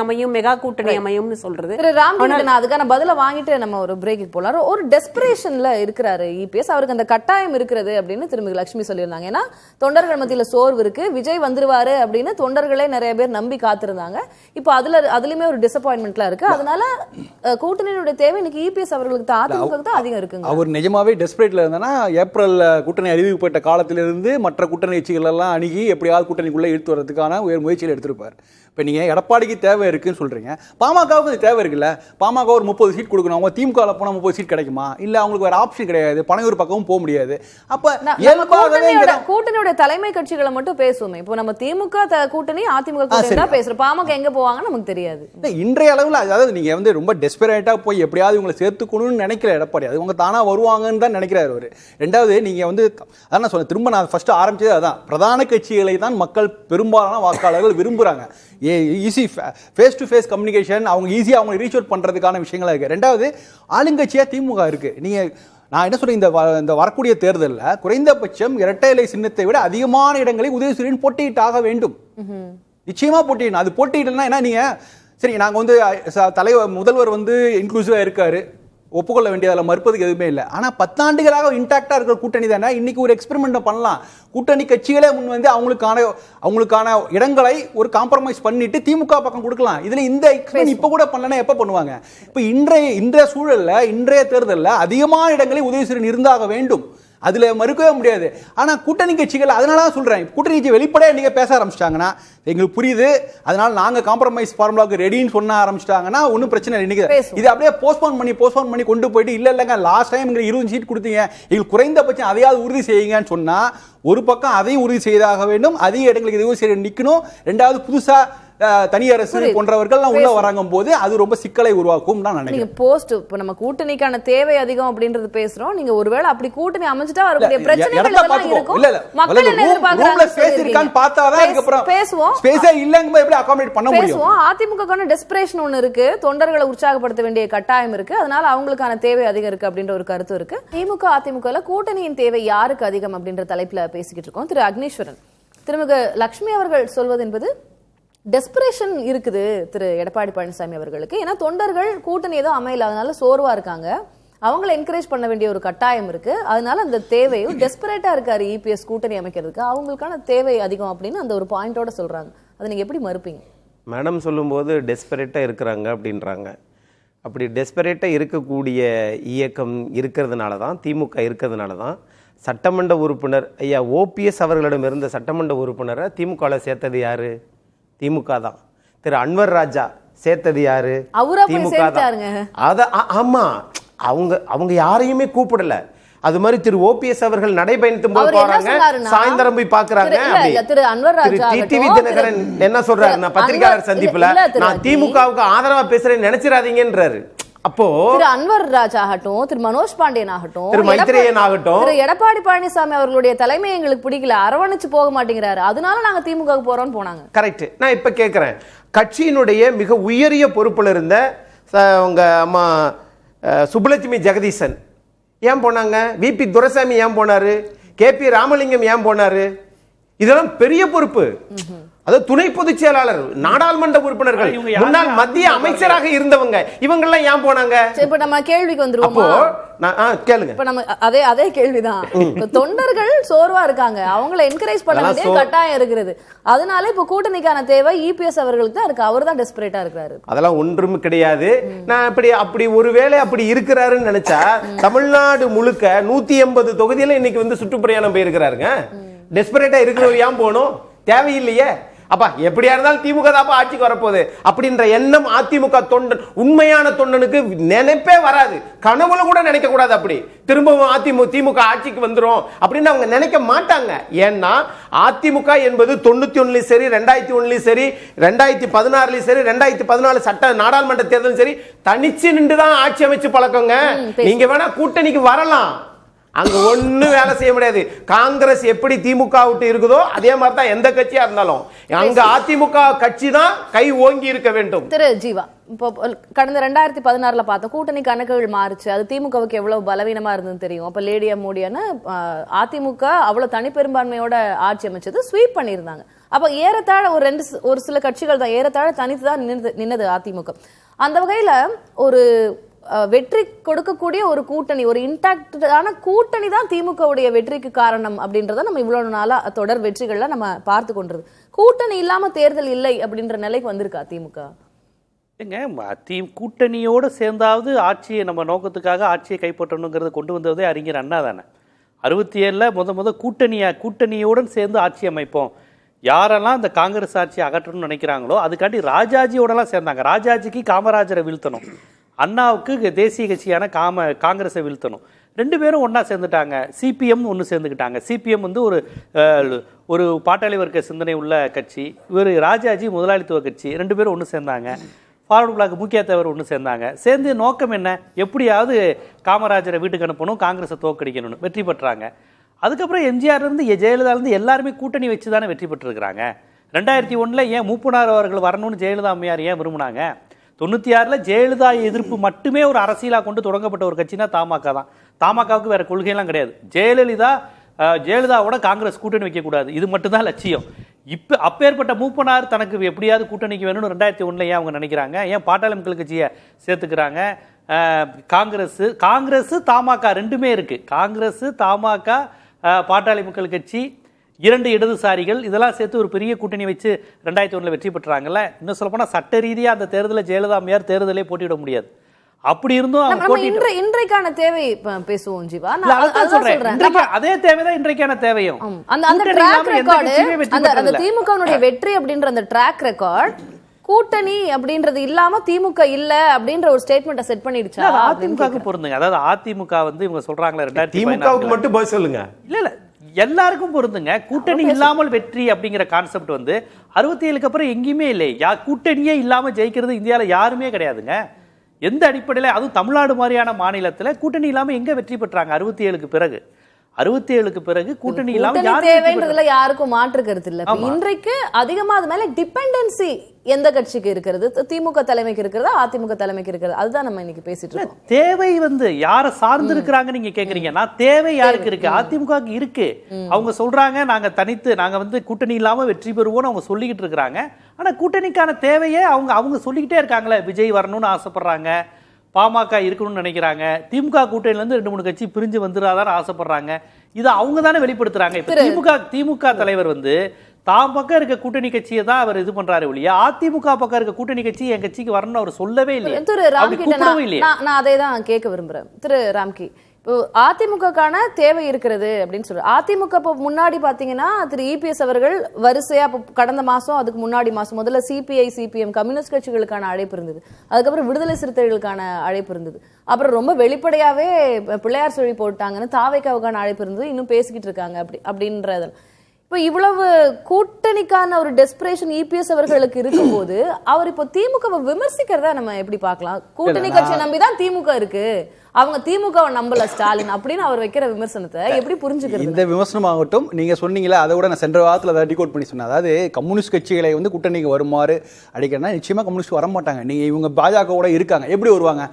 அமையும்னு சொல்றது. திரு ராம்கி, நான் அதுக்கான பதில வாங்கிட்டு நம்ம ஒரு பிரேக்கு போலாம். ஒரு டெஸ்பரேஷன்ல இருக்கிறாரு இபிஎஸ். அவருக்கு அந்த கட்டாயம் இருக்கிறது அப்படின்னு திருமதி லட்சுமி சொல்லியிருந்தாங்க. ஏன்னா தொண்டர்கள் மத்தியில சோர்வு இருக்கு, விஜய் வந்துருவாரு அப்படின்னு தொண்டர்களே நிறைய பேர் நம்பி காத்திருந்தாங்க. இப்போ அதுலயுமே ஒரு டிசப்பாயின்மெண்ட்லாம் இருக்கு. அதனால கூட்டணியினுடைய தேவை இன்னைக்கு இபிஎஸ் அவர்களுக்கு தான், அதிமுக தான் அதிகம் இருக்குங்க. அவர் நிஜமாவே டெஸ்பரேட்ல இருந்தானா ஏப்ரல் கூட்டணி அறிவிக்கப்பட்ட காலத்திலிருந்து மற்ற கூட்டணி கட்சிகள் எல்லாம் அணுகி எப்படியாவது கூட்டணிக்குள்ள இழுத்து வரதுக்கான உயர் முயற்சியில் எடுத்திருப்பார். இப்போ நீங்கள் எடப்பாடிக்கு தேவை இருக்குன்னு சொல்கிறீங்க, பாமகவுக்கு அது தேவை இருக்குல்ல. பாமக ஒரு 30 சீட் கொடுக்கணும், அவங்க திமுக போனால் 30 சீட் கிடைக்குமா? இல்லை அவங்களுக்கு வேறு ஆப்ஷன் கிடையாது, பனையூர் பக்கமும் போக முடியாது. அப்போ கூட்டணியோட தலைமை கட்சிகளை மட்டும் பேசுவோமே. இப்போ நம்ம திமுக கூட்டணி அதிமுக கூட்டணி தான் பேசுறோம், பாமக எங்க போவாங்கன்னு நமக்கு தெரியாது. இன்றைய அளவில் அதாவது நீங்கள் வந்து ரொம்ப டெஸ்பரேட்டாக போய் எப்படியாவது இவங்களை சேர்த்துக்கணும்னு நினைக்கல எடப்பாடி. அது அவங்க தானாக வருவாங்கன்னு தான் நினைக்கிறாரு அவர். ரெண்டாவது நீங்கள் வந்து அதான் நான் சொன்னேன், திரும்ப நான் ஃபர்ஸ்ட் ஆரம்பிச்சது அதான், பிரதான கட்சிகளை தான் மக்கள் பெரும்பாலான வாக்காளர்கள் விரும்புகிறாங்க. Easy face to face communication, அவங்க ஈஸியாக அவங்க ரீச் அவுட் பண்ணுறதுக்கான விஷயங்களாக இருக்குது. ரெண்டாவது ஆளுங்கட்சியாக திமுக இருக்குது. நீங்கள் நான் என்ன சொல்கிறேன், இந்த வரக்கூடிய தேர்தலில் குறைந்தபட்சம் இரட்டை இலை சின்னத்தை விட அதிகமான இடங்களை உதயசூரியன் போட்டியிட்டாக வேண்டும். நிச்சயமாக போட்டியிடணும். அது போட்டியிடலாம். ஏன்னா நீங்கள் சரி, நாங்கள் வந்து தலைவர் முதல்வர் வந்து இன்க்ளூசிவாக இருக்காரு, ஒப்புக்கொள்ள வேண்டியதில் மறுப்பதுக்கு எதுவுமே இல்லை. ஆனால் 10 ஆண்டுகளாக இன்டாக்டாக இருக்கிற கூட்டணி தானே. இன்னைக்கு ஒரு எக்ஸ்பெரிமெண்ட் பண்ணலாம். கூட்டணி கட்சிகளே முன் வந்து அவங்களுக்கான இடங்களை ஒரு காம்ப்ரமைஸ் பண்ணிட்டு திமுக பக்கம் கொடுக்கலாம். இதில் இந்த எக்ஸ்பெரிமெண்ட் இப்போ கூட பண்ணலன்னா எப்போ பண்ணுவாங்க? இப்போ இன்றைய சூழலில் இன்றைய தேர்தலில் அதிகமான இடங்களை உதயசூரியன் இருந்தாக வேண்டும். அதுல மறுக்கவே முடியாது. ஆனா கூட்டணி கட்சிகள், அதனால தான் சொல்றேன், கூட்டணி கட்சி வெளிப்படையா நீங்க பேச ஆரம்பிச்சிட்டாங்கன்னா எங்களுக்கு புரியுது, அதனால நாங்க காம்ப்ரமைஸ் ஃபார்முலாவுக்கு ரெடின்னு சொன்ன ஆரம்பிச்சிட்டாங்கன்னா ஒன்றும் பிரச்சனை இல்லை. இன்னைக்கு இது அப்படியே போஸ்ட்போன் பண்ணி கொண்டு போயிட்டு இல்லைங்க லாஸ்ட் டைம் எங்களுக்கு 20 சீட் கொடுத்தீங்க, எங்களுக்கு குறைந்தபட்சம் அதையாவது உறுதி செய்யுங்கன்னு சொன்னா ஒரு பக்கம் அதையும் உறுதி செய்தாக வேண்டும், அதிக இடங்களுக்கு எதுவும் சரி நிற்கணும். ரெண்டாவது புதுசா தனியரசு போன்றவர்கள் உள்ள வராங்க போது அது ரொம்ப சிக்கலை உருவாக்கும் தான் நினைக்கிறேன். போஸ்ட் இப்போ நம்ம கூட்டணிக்கான தேவை அதிகம் அப்படின்றது பேசுறோம். நீங்க ஒருவேளை அப்படி கூட்டணி அமைச்சிட்டா வரக்கூடிய பிரச்சனைகள் எல்லாம் இருக்கும். மக்கள் என்ன எதிர்பார்க்கறாங்க ஸ்பேஸ் இருக்கான்னு பார்த்தாதான் அதுக்கு அப்புறம் பேசுவோம். ஸ்பேஸே இல்லங்கம்போது எப்படி அகாமடேட் பண்ண முடியும்? பேசுவோம். அதிமுகக்கான டெஸ்பரேஷன் ஒன்னு இருக்கு, தொண்டர்களை உற்சாகப்படுத்த வேண்டிய கட்டாயம் இருக்கு, அதனால அவங்களுக்கான தேவை அதிகம் இருக்கு அப்படின்ற ஒரு கருத்து இருக்கு. திமுக அதிமுகல கூட்டணியின் தேவை யாருக்கு அதிகம் அப்படின்ற தலைப்புல பேசிக்கிட்டு இருக்கோம். திரு அக்னீஸ்வரன், திருமிகு லட்சுமி அவர்கள் சொல்வது என்பது டெஸ்பரேஷன் இருக்குது திரு எடப்பாடி பழனிசாமி அவர்களுக்கு. ஏன்னா தொண்டர்கள் கூட்டணி ஏதோ அமையல, அதனால சோர்வா இருக்காங்க, அவங்களை என்கரேஜ் பண்ண வேண்டிய ஒரு கட்டாயம் இருக்கு, அதனால அந்த தேவையும் டெஸ்பரேட்டா இருக்காரு இபிஎஸ் கூட்டணி அமைக்கிறதுக்கு, அவங்களுக்கான தேவை அதிகம் அப்படின்னு அந்த ஒரு பாயிண்டோட சொல்றாங்க. அதை நீங்க எப்படி மறுப்பீங்க? மேடம் சொல்லும்போது டெஸ்பரேட்டாக இருக்கிறாங்க அப்படின்றாங்க. அப்படி டெஸ்பரேட்டாக இருக்கக்கூடிய இயக்கம் இருக்கிறதுனால தான், திமுக இருக்கிறதுனால தான் சட்டமன்ற உறுப்பினர் ஐயா ஓபிஎஸ் அவர்களிடம் இருந்த சட்டமன்ற உறுப்பினரை திமுகவில் சேர்த்தது யாரு? திமுக தான். திரு அன்வர் ராஜா சேர்த்தது யாரு? திமுக தான். ஆமா, அவங்க யாரையுமே கூப்பிடல. அது மாதிரி திரு ஓபிஎஸ் அவர்கள் நடைபயணித்தும் போது போறாங்க, சாயந்தரம் போய் பாக்குறாங்க. திரு அன்வர் ராஜா டிடிவி தினகரன் என்ன சொல்றாரு, நான் பத்திரிகையாளர் சந்திப்புல நான் திமுகவுக்கு ஆதரவா பேசுறேன்னு நினைச்சிடாதீங்கன்றாரு. அப்போ திரு அன்வர் ராஜா ஆகட்டும், திரு மனோஜ் பாண்டியன் ஆகட்டும், திரு மைத்ரேயன் ஆகட்டும், திரு எடப்பாடி பழனிசாமி அவர்களுடைய தலைமை எங்களுக்கு பிடிக்கல, அரவணைச்சு போக மாட்டேங்கிறாரு, அதனால நாங்க திமுக போறோம்னு போனாங்க. கரெக்ட். நான் இப்ப கேட்கிறேன், கட்சியினுடைய மிக உயரிய பொறுப்புல இருந்த உங்க அம்மா சுப்புலட்சுமி ஜெகதீசன் ஏன் போனாங்க? விபி துரைசாமி ஏன் போனாரு? கேபி ராமலிங்கம் ஏன் போனாரு? இதெல்லாம் பெரிய பொறுப்பு. அது துணை பொதுச் செயலாளர், நாடாளுமன்ற உறுப்பினர்கள், முன்னாள் மத்திய அமைச்சராக இருந்தவங்க, இவங்க எல்லாம் ஏன் போனாங்க? இப்ப நம்ம கேள்விக்கு வந்துருவோம். கேளுங்க. இப்ப நம்ம அதே கேள்விதான். தொண்டர்கள் சோர்வா இருக்காங்க, அவங்களை என்கரேஜ் பண்ண வேண்டிய கட்டாயம் இருக்கிறது. அதனால இப்ப கூட்டணிக்கான தேவை இபிஎஸ் அவர்களுக்கு தான் இருக்கு, அவர் தான் டெஸ்பரேட்டா இருக்காரு. அதெல்லாம் ஒன்றும் கிடையாது. நான் அப்படி ஒருவேளை அப்படி இருக்கிறாருன்னு நினைச்சா தமிழ்நாடு முழுக்க 180 தொகுதியில இன்னைக்கு வந்து சுற்றுப்பிரயாணம் போயிருக்கிறாருங்க. டெஸ்பரேட்டா இருக்கிறவர் ஏன் போகணும்? தேவையில்லையே. அப்பா எப்படியா இருந்தாலும் திமுக தான் ஆட்சிக்கு வரப்போகுது அப்படின்ற எண்ணம் அதிமுக தொண்டன், உண்மையான தொண்டனுக்கு நினைப்பே வராது, கனவுல கூட நினைக்க கூடாது. அப்படி திரும்பவும் திமுக ஆட்சிக்கு வந்துரும் அப்படின்னு அவங்க நினைக்க மாட்டாங்க. ஏன்னா அதிமுக என்பது 91 சரி, 2001 சரி, 2016 சரி, 2014 சட்ட நாடாளுமன்ற தேர்தலும் சரி, தனிச்சு நின்று தான் ஆட்சி அமைச்சு பழக்கங்க. நீங்க வேணா கூட்டணிக்கு வரலாம், அங்க ஒண்ணு வேலை செய்ய முடியாது. காங்கிரஸ் எப்படி திமுக விட்டு இருக்குதோ அதே மாதிரி தான் எந்த கட்சியா இருந்தாலும் அங்க அதிமுக கட்சி தான் கை ஓங்கி இருக்க வேண்டும். திரு ஜீவா, இப்போ கடந்த 2016 பார்த்தோம் கூட்டணி கணக்குகள் மாறுச்சு. அது திமுகவுக்கு எவ்வளவு பலவீனமா இருந்ததுன்னு தெரியும். அப்ப லேடியா மோடியான அதிமுக அவ்வளவு தனிப்பெரும்பான்மையோட ஆட்சி அமைச்சது ஸ்வீப் பண்ணியிருந்தாங்க. அப்ப ஏறத்தாழ ஒரு சில கட்சிகள் தான் ஏறத்தாழ தனித்து தான் நின்னது அதிமுக. அந்த வகையில ஒரு வெற்றி கொடுக்கக்கூடிய ஒரு கூட்டணி, ஒரு இன்டாக்டான கூட்டணி தான் திமுகவுடைய வெற்றிக்கு காரணம் அப்படின்றத நம்ம இவ்வளவு நாளா தொடர் வெற்றிகள்ல நம்ம பார்த்து கொண்டிருது. கூட்டணி இல்லாம தேர்தல் இல்லை அப்படின்ற நிலைக்கு வந்திருக்கா திமுக? கூட்டணியோட சேர்ந்தாவது ஆட்சியை நம்ம நோக்கத்துக்காக ஆட்சியை கைப்பற்றணுங்கிறத கொண்டு வந்ததே அறிஞர் அண்ணா தானே. 67 கூட்டணியோடன் சேர்ந்து ஆட்சி அமைப்போம், யாரெல்லாம் இந்த காங்கிரஸ் ஆட்சியை அகற்றணும்னு நினைக்கிறாங்களோ அதுக்காண்டி ராஜாஜியோடலாம் சேர்ந்தாங்க. ராஜாஜிக்கு காமராஜரை வீழ்த்தணும், அண்ணாவுக்கு தேசிய கட்சியான காங்கிரஸை வீழ்த்தணும். 2 பேரும் ஒன்றா சேர்ந்துட்டாங்க. சிபிஎம் ஒன்று சேர்ந்துக்கிட்டாங்க. சிபிஎம் வந்து ஒரு பாட்டாளி வர்க்க சிந்தனை உள்ள கட்சி, இவர் ராஜாஜி முதலாளித்துவ கட்சி, 2 பேரும் ஒன்று சேர்ந்தாங்க. ஃபார்வர்டு பிளாக் முக்கிய தேவர் ஒன்று சேர்ந்தாங்க. சேர்ந்து நோக்கம் என்ன, எப்படியாவது காமராஜரை வீட்டுக்கு அனுப்பணும், காங்கிரஸை தோக்கடிக்கணும்னு வெற்றி பெற்றாங்க. அதுக்கப்புறம் எம்ஜிஆர்லேருந்து ஜெயலலிதாலேருந்து எல்லாருமே கூட்டணி வச்சு தானே வெற்றி பெற்றிருக்கிறாங்க. 2001 ஏன் மூப்பனார் அவர்கள் வரணும்னு ஜெயலலிதா அம்மையார் ஏன் விரும்பினாங்க? 96 ஜெயலலிதா எதிர்ப்பு மட்டுமே ஒரு அரசியலாக கொண்டு தொடங்கப்பட்ட ஒரு கட்சினா தமாக தான். தமாகவுக்கு வேற கொள்கையெல்லாம் கிடையாது. ஜெயலலிதாவோட காங்கிரஸ் கூட்டணி வைக்கக்கூடாது, இது மட்டும்தான் லட்சியம். இப்போ அப்பேற்பட்ட மூப்பனார் தனக்கு எப்படியாவது கூட்டணிக்கு வேணும்னு 2001 ஏன் அவங்க நினைக்கிறாங்க? ஏன் பாட்டாளி மக்கள் கட்சியை சேர்த்துக்கிறாங்க? காங்கிரஸ் தமாக 2மே இருக்கு. காங்கிரஸ் தமாக பாட்டாளி மக்கள் கட்சி 2 இடதுசாரிகள் இதெல்லாம் சேர்த்து ஒரு பெரிய கூட்டணி வச்சு 2001 வெற்றி பெற்றாங்கல்ல. இன்னும் சொல்ல போனா சட்ட ரீதியா அந்த தேர்தலில் ஜெயலலிதா அம்மையார் தேர்தலே போட்டியிட முடியாது. அப்படி இருந்தும் இன்றைக்கான தேவை பேசுவோம் ஜீவா. அதே தேவைதான் இன்றைக்கான தேவையும். அந்த திமுகவுடைய வெற்றி அப்படின்ற அந்த ட்ராக் ரெக்கார்ட் கூட்டணி அப்படின்றது இல்லாம திமுக இல்ல அப்படின்ற ஒரு ஸ்டேட்மெண்ட் செட் பண்ணிடுச்சா? அதிமுக பொருந்துங்க. அதாவது அதிமுக வந்து இவங்க சொல்றாங்களே 2014 மட்டும் பதில் சொல்லுங்க. இல்ல எல்லாருக்கும் பொருந்துங்க. கூட்டணி இல்லாமல் வெற்றி அப்படிங்கிற கான்செப்ட் வந்து 67க்கு அப்புறம் எங்கேயுமே இல்லை. கூட்டணியே இல்லாம ஜெயிக்கிறது இந்தியாவில் யாருமே கிடையாதுங்க. எந்த அடிப்படையில், அதுவும் தமிழ்நாடு மாதிரியான மாநிலத்தில் கூட்டணி இல்லாம எங்க வெற்றி பெற்றாங்க? 67க்கு பிறகு கூட்டணி இல்லாம தேவைன்றதுல யாருக்கும் மாற்று கருத்து இல்ல. இன்றைக்கு அதிகமா அது மேல டிபெண்டன்சி எந்த கட்சிக்கு இருக்கிறது? திமுக தலைமைக்கு இருக்கிறதா, அதிமுக தலைமைக்கு இருக்கிறது? அதுதான் நம்ம இன்னைக்கு பேசிட்டு இருக்கோம். தேவை வந்து யாரை சார்ந்து இருக்கிறாங்க நீங்க கேக்குறீங்க. நான் தேவை யாருக்கு இருக்கு? அதிமுகவுக்கு இருக்கு. அவங்க சொல்றாங்க நாங்க வந்து கூட்டணி இல்லாம வெற்றி பெறுவோம்னு அவங்க சொல்லிக்கிட்டு இருக்கிறாங்க. ஆனா கூட்டணிக்கான தேவையே அவங்க சொல்லிக்கிட்டே இருக்காங்களே. விஜய் வரணும்னு ஆசைப்படுறாங்க, பாமக இருக்கணும்னு நினைக்கிறாங்க, திமுக கூட்டணியில இருந்து 2-3 கட்சி பிரிஞ்சு வந்துடாதான் ஆசைப்படுறாங்க. இதை அவங்க தானே வெளிப்படுத்துறாங்க. இப்ப திமுக தலைவர் வந்து தாம் பக்கம் இருக்க கூட்டணி கட்சியை தான் அவர் இது பண்றாரு ஒழிய அதிமுக பக்கம் இருக்க கூட்டணி கட்சி என் கட்சிக்கு வரணும்னு அவர் சொல்லவே இல்லை. திரு ராம்கி, நான் அதை தான் கேட்க விரும்புறேன். திரு ராம்கி, இப்போ அதிமுகக்கான தேவை இருக்கிறது அப்படின்னு சொல்ற அதிமுக இப்போ முன்னாடி பாத்தீங்கன்னா திரு இபிஎஸ் அவர்கள் வரிசையா கடந்த மாசம் அதுக்கு முன்னாடி மாசம் முதல்ல சிபிஐ சிபிஎம் கம்யூனிஸ்ட் கட்சிகளுக்கான அழைப்பு இருந்தது. அதுக்கப்புறம் விடுதலை சிறுத்தைகளுக்கான அழைப்பு இருந்தது. அப்புறம் ரொம்ப வெளிப்படையாவே பிள்ளையார் சொல்லி போட்டாங்கன்னு தாவேக்காவுக்கான அழைப்பு இருந்தது. இன்னும் பேசிக்கிட்டு இருக்காங்க அப்படின்றது. இப்போ இவ்வளவு கூட்டணிக்கான ஒரு டெஸ்பரேஷன் இபிஎஸ் அவர்களுக்கு இருக்கும்போது அவர் இப்போ திமுகவை விமர்சிக்கிறதா நம்ம எப்படி பார்க்கலாம்? கூட்டணி கட்சி நம்பிதான் திமுக இருக்கு, அவங்க திமுகவை நம்பல ஸ்டாலின் அப்படின்னு அவர் வைக்கிற விமர்சனத்தை எப்படி புரிஞ்சுக்கிறது? இந்த விமர்சனம் ஆகட்டும், நீங்க சொன்னீங்களா, அதை விட நான் சென்ற வாரத்தில் அதை டிகோட் பண்ணி சொன்னேன். அதாவது கம்யூனிஸ்ட் கட்சிகளை வந்து கூட்டணிக்கு வருமாறு அடிக்கிறேன்னா நிச்சயமா கம்யூனிஸ்ட் வர மாட்டாங்க. நீங்க இவங்க பாஜகவோட இருக்காங்க, எப்படி வருவாங்க?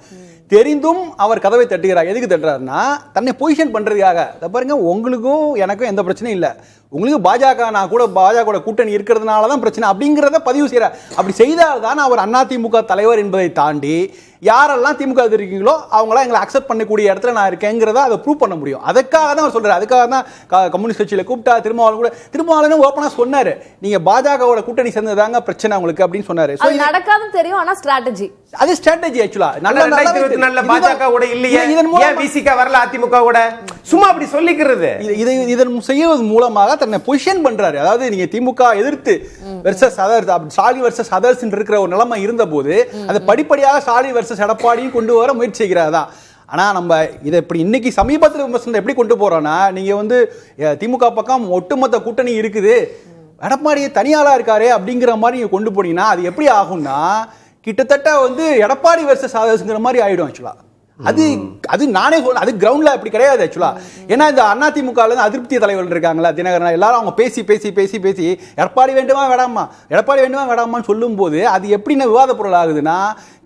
தெரிந்தும் அவர் கதவை தட்டுகிறார். எதுக்கு தட்டுறாருன்னா தன்னை பொசிஷன் பண்றதுக்காக. பாருங்க, உங்களுக்கும் எனக்கும் எந்த பிரச்சனையும் இல்லை, உங்களுக்கு பாஜக நான் கூட பாஜக கூட்டணி இருக்கிறதுனால தான் பிரச்சனை அப்படிங்கிறத பதிவு செய்கிறார். அப்படி செய்தால்தான் அவர் அதிமுக தலைவர் என்பதை தாண்டி யாரெல்லாம் திமுக இருக்கீங்களோ அவங்களாம் எங்களை அக்செப்ட் பண்ணக்கூடிய இடத்துல நான் இருக்கேங்கிறத அதை ப்ரூவ் பண்ண முடியும். அதுக்காக தான் அவர் சொல்றாரு. அதுக்காக தான் கம்யூனிஸ்ட் கட்சியில கூப்பிட்டா திருமாவளவன் ஓப்பனா சொன்னாரு, நீங்க பாஜகவோட கூட்டணி சேர்ந்ததாங்க பிரச்சனை உங்களுக்கு அப்படின்னு சொன்னாரு. நடக்காதுன்னு தெரியும், ஆனா ஸ்ட்ராட்டஜி, அது ஸ்ட்ராட்டஜி. ஆக்சுவலா நல்ல பாஜகவோட இல்லையே, ஏன் விசிக வரல அதிமுகவோட, சும்மா அப்படி சொல்லிக்கிறது. இதன் செய்வது மூலமாக தன்னை பொசிஷன் பண்றாரு. அதாவது நீங்க திமுக எதிர்த்து versus others, Stalin versus others இருக்கிற ஒரு நிலைமை இருந்த போது அதை படிப்படியாக ஸ்டாலின் வெர்சஸ் எடப்பாடியும் கொண்டு வர முயற்சி செய்கிறதா. ஆனா நம்ம இதை இப்படி இன்னைக்கு சமீபத்தில் விமர்சனத்தை எப்படி கொண்டு போறோம்னா, நீங்க வந்து திமுக பக்கம் ஒட்டுமொத்த கூட்டணி இருக்குது, எடப்பாடியை தனியாளா இருக்காரு அப்படிங்கிற மாதிரி நீங்க கொண்டு போனீங்கன்னா அது எப்படி ஆகும்னா கிட்டத்தட்ட வந்து எடப்பாடி வெர்சஸ் அதர்ஸ்ங்கிற மாதிரி ஆயிடும். ஆக்சுவலா அது நானே சொல்ல, அது கிரவுண்ட்ல அப்படி கிடையாது ஆக்சுவலா. ஏன்னா இந்த அதிமுக அதிருப்தி தலைவர்கள் இருக்காங்களா தினகரன் எல்லாரும் அவங்க பேசி பேசி பேசி பேசி எடப்பாடி வேண்டுமா வேடாமான்னு சொல்லும் போது அது எப்படி விவாத பொருள் ஆகுதுன்னா,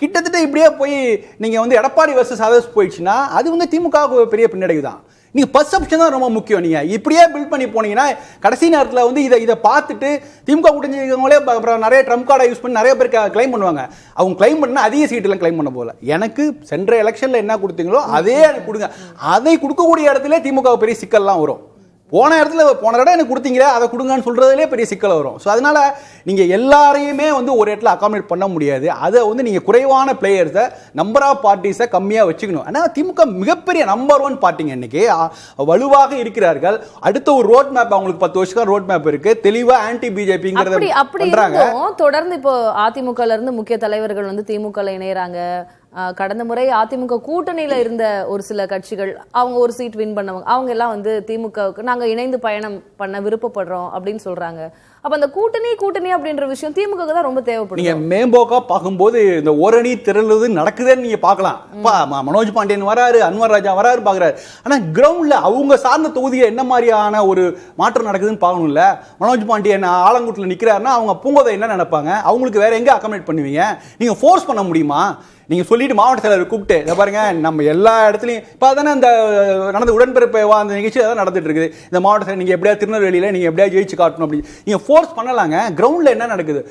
கிட்டத்தட்ட இப்படியே போய் நீங்க எடப்பாடி வர்சஸ் அதர்ஸ் போயிடுச்சுன்னா அது திமுக பெரிய பின்னடைவு தான். நீங்க பர்செப்ஷன் தான் ரொம்ப முக்கியம். நீங்க இப்படியே பில்ட் பண்ணி போனீங்கன்னா கடைசி நேரத்தில் இதை பார்த்துட்டு திமுக கூட்டணி இருக்கவங்களே நிறைய ட்ரம்ப் கார்டை யூஸ் பண்ணி நிறைய பேர் கிளைம் பண்ணுவாங்க. அவங்க கிளைம் பண்ணா அதிக சீட்டெல்லாம் கிளைம் பண்ண போல. எனக்கு சென்ற எலெக்ஷன்ல என்ன கொடுத்தீங்களோ அதே எனக்கு கொடுங்க. அதை கொடுக்கக்கூடிய இடத்துல திமுக பெரிய சிக்கல்லாம் வரும். போன இடம் எனக்கு கொடுத்தீங்களே அதை கொடுங்கன்னு சொல்றதுலேயே பெரிய சிக்கல் வரும். ஸோ அதனால நீங்க எல்லாரையுமே ஒரு இடத்துல அகாமடேட் பண்ண முடியாது. அதை நீங்க குறைவான பிளேயர்ஸை நம்பர் ஆஃப் பார்ட்டிஸை கம்மியாக வச்சுக்கணும். ஆனால் திமுக மிகப்பெரிய நம்பர் 1 பார்ட்டிங்க இன்னைக்கு வலுவாக இருக்கிறார்கள். அடுத்த ஒரு ரோட் மேப் அவங்களுக்கு 10 வருஷம் ரோட் மேப் இருக்கு. தெளிவா ஆன்டி பிஜேபிங்கிறத பண்றாங்க. தொடர்ந்து இப்போ அதிமுக இருந்து முக்கிய தலைவர்கள் திமுக இணையறாங்க. கடந்த முறை அதிமுக கூட்டணியில இருந்த ஒரு சில கட்சிகள் அவங்க ஒரு சீட் வின் பண்ணவங்க அவங்க எல்லாம் திமுகவுக்கு நாங்க இணைந்து பயணம் பண்ண விருப்பப்படுறோம் அப்படின்னு சொல்றாங்க. அப்ப அந்த கூட்டணி அப்படின்ற விஷயம் திமுக தான் ரொம்ப தேவைப்படுது. நீங்க மேம்போக்கா பார்க்கும்போது இந்த ஓரணி திரளுது நடக்குதுன்னு நீங்க பார்க்கலாம். மனோஜ் பாண்டியன் வராரு, அன்வர் ராஜா வராரு பாக்குறாரு. ஆனா கிரவுண்ட்ல அவங்க சார்ந்த தொகுதியில் என்ன மாதிரியான ஒரு மாற்றம் நடக்குதுன்னு பார்க்கணும்ல. மனோஜ் பாண்டியன் ஆலங்குட்டில் நிக்கிறாருன்னா அவங்க பூங்கோதை என்ன நினைப்பாங்க? அவங்களுக்கு வேற எங்க அகாமடேட் பண்ணுவீங்க? நீங்க ஃபோர்ஸ் பண்ண முடியுமா? நீங்க சொல்லிட்டு மாவட்ட செயலர் கூப்பிட்டு இதை பாருங்க நம்ம எல்லா இடத்துலையும் இப்போ தானே இந்த நடந்த உடன்பிறப்பு அந்த நிகழ்ச்சி அதான் நடந்துட்டு இருக்குது. இந்த மாவட்ட செயலர் நீங்க எப்படியா திருநெல்வேலியில் நீங்க எப்படியா ஜெயிச்சு காட்டணும் அப்படி நீங்க ஃபோர்ஸ் பண்ணலாங்க. கிரவுண்ட்ல என்ன நடக்குது?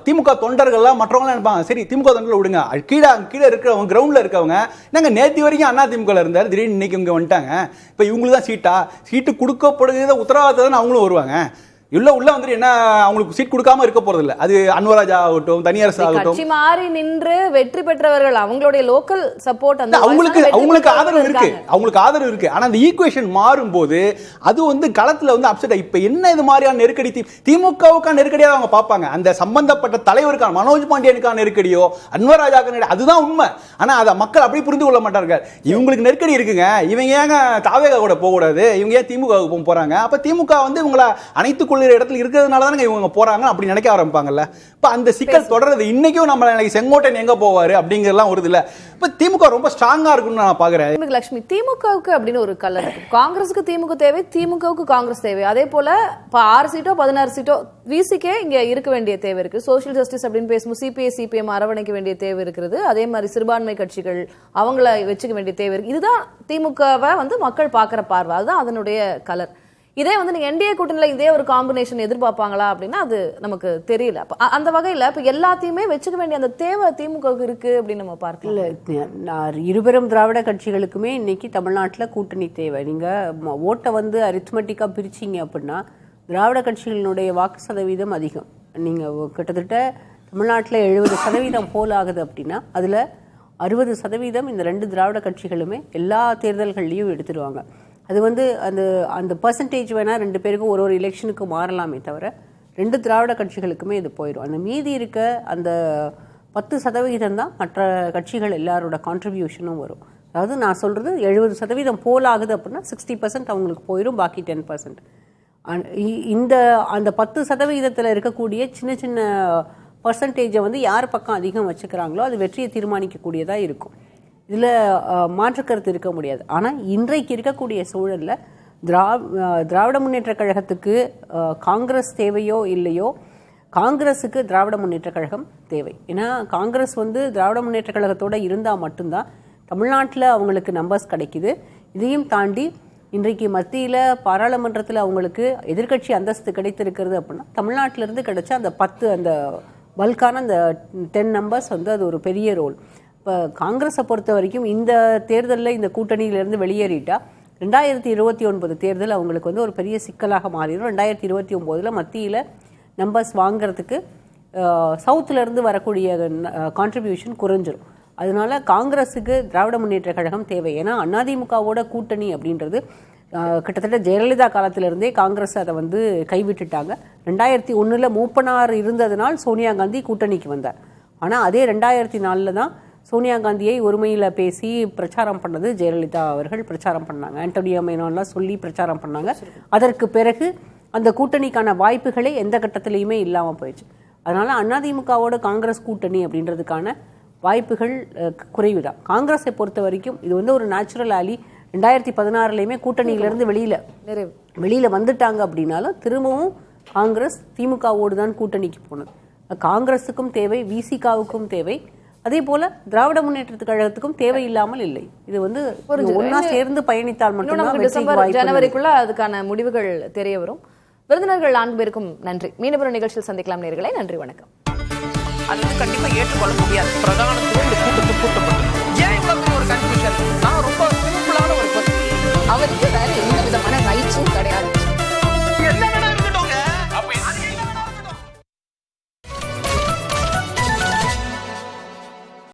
திமுக தொண்டர்கள்லாம் மற்றவங்களாம் நினைப்பாங்க சரி திமுக தொண்டர்கள் விடுங்க, கீழே இருக்கிறவங்க கிரவுண்ட்ல இருக்கவங்க நாங்க நேற்று வரைக்கும் அண்ணா திமுக இருந்தாரு, திடீர்னு இன்னைக்கு இங்க வந்துட்டாங்க. இப்போ இவங்களுக்கு தான் சீட்டு கொடுக்கப்படுகிற உத்தரவாதத்தை தான் அவங்களும் வருவாங்க. உள்ள என்ன அவங்களுக்கு சீட் கொடுக்காம இருக்க போறது இல்ல. அது அன்வராஜா ஆகட்டும், தனியார் ஆகட்டும், கட்சி மாறி நின்று வெற்றி பெற்றவர்கள் அவங்களுடைய லோக்கல் சப்போர்ட் அவங்களுக்கு ஆதரவு இருக்கு. ஆனா அந்த ஈக்குவேஷன் மாறும்போது அது களத்துல அப்செட். இப்ப என்ன இது மாதிரியான நெருக்கடி திமுகவுக்கான நெருக்கடியா அவங்க பார்ப்பாங்க. அந்த சம்பந்தப்பட்ட தலைவருக்கான மனோஜ் பாண்டியனுக்கான நெருக்கடியோ அன்வராஜாக்கான அதுதான் உண்மை. ஆனா அதை மக்கள் அப்படி புரிந்து கொள்ள மாட்டார்கள். இவங்களுக்கு நெருக்கடி இருக்குங்க, இவங்க ஏங்க தாவேகா கூட போக கூடாது, இவங்க ஏன் திமுக போறாங்க? அப்ப திமுக இவங்களை அனைத்து இடத்துல இருக்கிறதுனால தான் இவங்க போறாங்க அப்படி நினைக்க ஆரம்பிப்பாங்கல்ல. இப்ப அந்த சிக்கல் தொடர்றது. இன்னைக்கும் நம்ம செங்கோட்டையன் எங்க போவாரு அப்படிங்கறதெல்லாம் வருது இல்ல. இப்ப திமுக ரொம்ப ஸ்ட்ராங்கா இருக்குன்னு நான் பாக்குறேன். லட்சுமி, திமுகவுக்கு அப்படின்னு ஒரு கலர் இருக்கு. காங்கிரஸுக்கு திமுக தேவை, திமுகவுக்கு காங்கிரஸ் தேவை. அதே போல 6 சீட்டோ 16 சீட்டோ விசிக்கே இங்க இருக்க வேண்டிய தேவை இருக்கு. சோசியல் ஜஸ்டிஸ் அப்படின்னு பேசும்போது சிபிஐ சிபிஎம் அரவணைக்க வேண்டிய தேவை இருக்கிறது. அதே மாதிரி சிறுபான்மை கட்சிகள் அவங்கள வச்சுக்க வேண்டிய தேவை இருக்கு. இதுதான் திமுகவை மக்கள் பாக்குற பார்வை, அதுதான் அதனுடைய கலர். இதே நீங்க என்டிஏ கூட்டணியில இதே ஒரு காம்பினேஷன் எதிர்பார்ப்பாங்களா அப்படின்னா அது நமக்கு தெரியல. அந்த வகையில இப்ப எல்லாத்தையுமே வச்சுக்க வேண்டிய அந்த தேவை திமுகவுக்கு இருக்கு அப்படின்னு நம்ம பார்க்கலாம். இருபெரும் திராவிட கட்சிகளுக்குமே இன்னைக்கு தமிழ்நாட்டில் கூட்டணி தேவை. நீங்க ஓட்டை அரித்மெட்டிக்கா பிரிச்சிங்க அப்படின்னா திராவிட கட்சிகளினுடைய வாக்கு சதவீதம் அதிகம். நீங்க கிட்டத்தட்ட தமிழ்நாட்டில் 70% போல் ஆகுது அப்படின்னா அதுல 60% இந்த 2 திராவிட கட்சிகளுமே எல்லா தேர்தல்கள்லையும் எடுத்துடுவாங்க. அது அந்த பர்சன்டேஜ் வேணா 2 பேருக்கும் ஒரு எலெக்ஷனுக்கு மாறலாமே தவிர 2 திராவிட கட்சிகளுக்குமே இது போயிடும். அந்த மீதி இருக்க அந்த 10% தான் மற்ற கட்சிகள் எல்லாரோட கான்ட்ரிபியூஷனும் வரும். அதாவது நான் சொல்றது 70% போல் ஆகுது அப்படின்னா 60% அவங்களுக்கு போயிடும், பாக்கி 10%. அந்த 10% இருக்கக்கூடிய சின்ன சின்ன பர்சன்டேஜை யார் பக்கம் அதிகம் வச்சுக்கிறாங்களோ அது வெற்றியை தீர்மானிக்கக்கூடியதா இருக்கும். இதுல மாற்றுக்கருத்து இருக்க முடியாது. ஆனா இன்றைக்கு இருக்கக்கூடிய சூழல்ல திராவிட முன்னேற்ற கழகத்துக்கு காங்கிரஸ் தேவையோ இல்லையோ, காங்கிரஸுக்கு திராவிட முன்னேற்ற கழகம் தேவை. ஏன்னா காங்கிரஸ் திராவிட முன்னேற்ற கழகத்தோட இருந்தா மட்டும்தான் தமிழ்நாட்டில் அவங்களுக்கு நம்பர்ஸ் கிடைக்குது. இதையும் தாண்டி இன்றைக்கு மத்தியில் பாராளுமன்றத்தில் அவங்களுக்கு எதிர்கட்சி அந்தஸ்து கிடைத்திருக்கிறது அப்படின்னா தமிழ்நாட்டிலிருந்து கிடைச்ச அந்த 10 அந்த பல்கான அந்த 10 நம்பர்ஸ் அது ஒரு பெரிய ரோல். இப்போ காங்கிரஸை பொறுத்த வரைக்கும் இந்த தேர்தலில் இந்த கூட்டணியிலேருந்து வெளியேறிட்டா 2029 தேர்தல் அவங்களுக்கு ஒரு பெரிய சிக்கலாக மாறிடும். 2029 மத்தியில் நம்பர்ஸ் வாங்கிறதுக்கு சவுத்துலேருந்து வரக்கூடிய கான்ட்ரிபியூஷன் குறைஞ்சிரும். அதனால காங்கிரஸுக்கு திராவிட முன்னேற்ற கழகம் தேவை. ஏன்னா அதிமுகவோட கூட்டணி அப்படின்றது கிட்டத்தட்ட ஜெயலலிதா காலத்திலிருந்தே காங்கிரஸ் அதை கைவிட்டுட்டாங்க. 2001 மூப்பனார் இருந்ததுனால் சோனியா காந்தி கூட்டணிக்கு வந்தார். ஆனால் அதே 2004 தான் சோனியா காந்தியை ஒருமையில் பேசி பிரச்சாரம் பண்ணது ஜெயலலிதா அவர்கள் பிரச்சாரம் பண்ணாங்க. ஆண்டோனியா மேனோன்லாம் சொல்லி பிரச்சாரம் பண்ணாங்க. அதற்கு பிறகு அந்த கூட்டணிக்கான வாய்ப்புகளே எந்த கட்டத்திலையுமே இல்லாமல் போயிடுச்சு. அதனால அதிமுகவோட காங்கிரஸ் கூட்டணி அப்படின்றதுக்கான வாய்ப்புகள் குறைவுதான். காங்கிரஸை பொறுத்த வரைக்கும் இது வந்து ஒரு நேச்சுரல் ஆலி. 2016 கூட்டணியிலிருந்து வெளியில வந்துட்டாங்க அப்படின்னாலும் திரும்பவும் காங்கிரஸ் திமுகவோடு தான் கூட்டணிக்கு போனது. காங்கிரஸுக்கும் தேவை, விசிகாவுக்கும் தேவை, அதே போல திராவிட முன்னேற்றத்துக் கழகத்துக்கும் தேவையில்லாமல் இல்லை. இது வந்து ஒன்னா சேர்ந்து பயணித்தால் மட்டும்தான் டிசம்பர் ஜனவரிக்குள்ள அதுக்கான முடிவுகள் தெரிய வரும். விருந்தினர்கள் 4 பேருக்கும் நன்றி. மீனவர நிகழ்ச்சியில் சந்திக்கலாம் நேயர்களே. நன்றி, வணக்கம். அது வந்து கண்டிப்பா ஏற்றுக்கொள்ள முடியாது. பிரதான தூண்டு கூட்டப்பட்டது.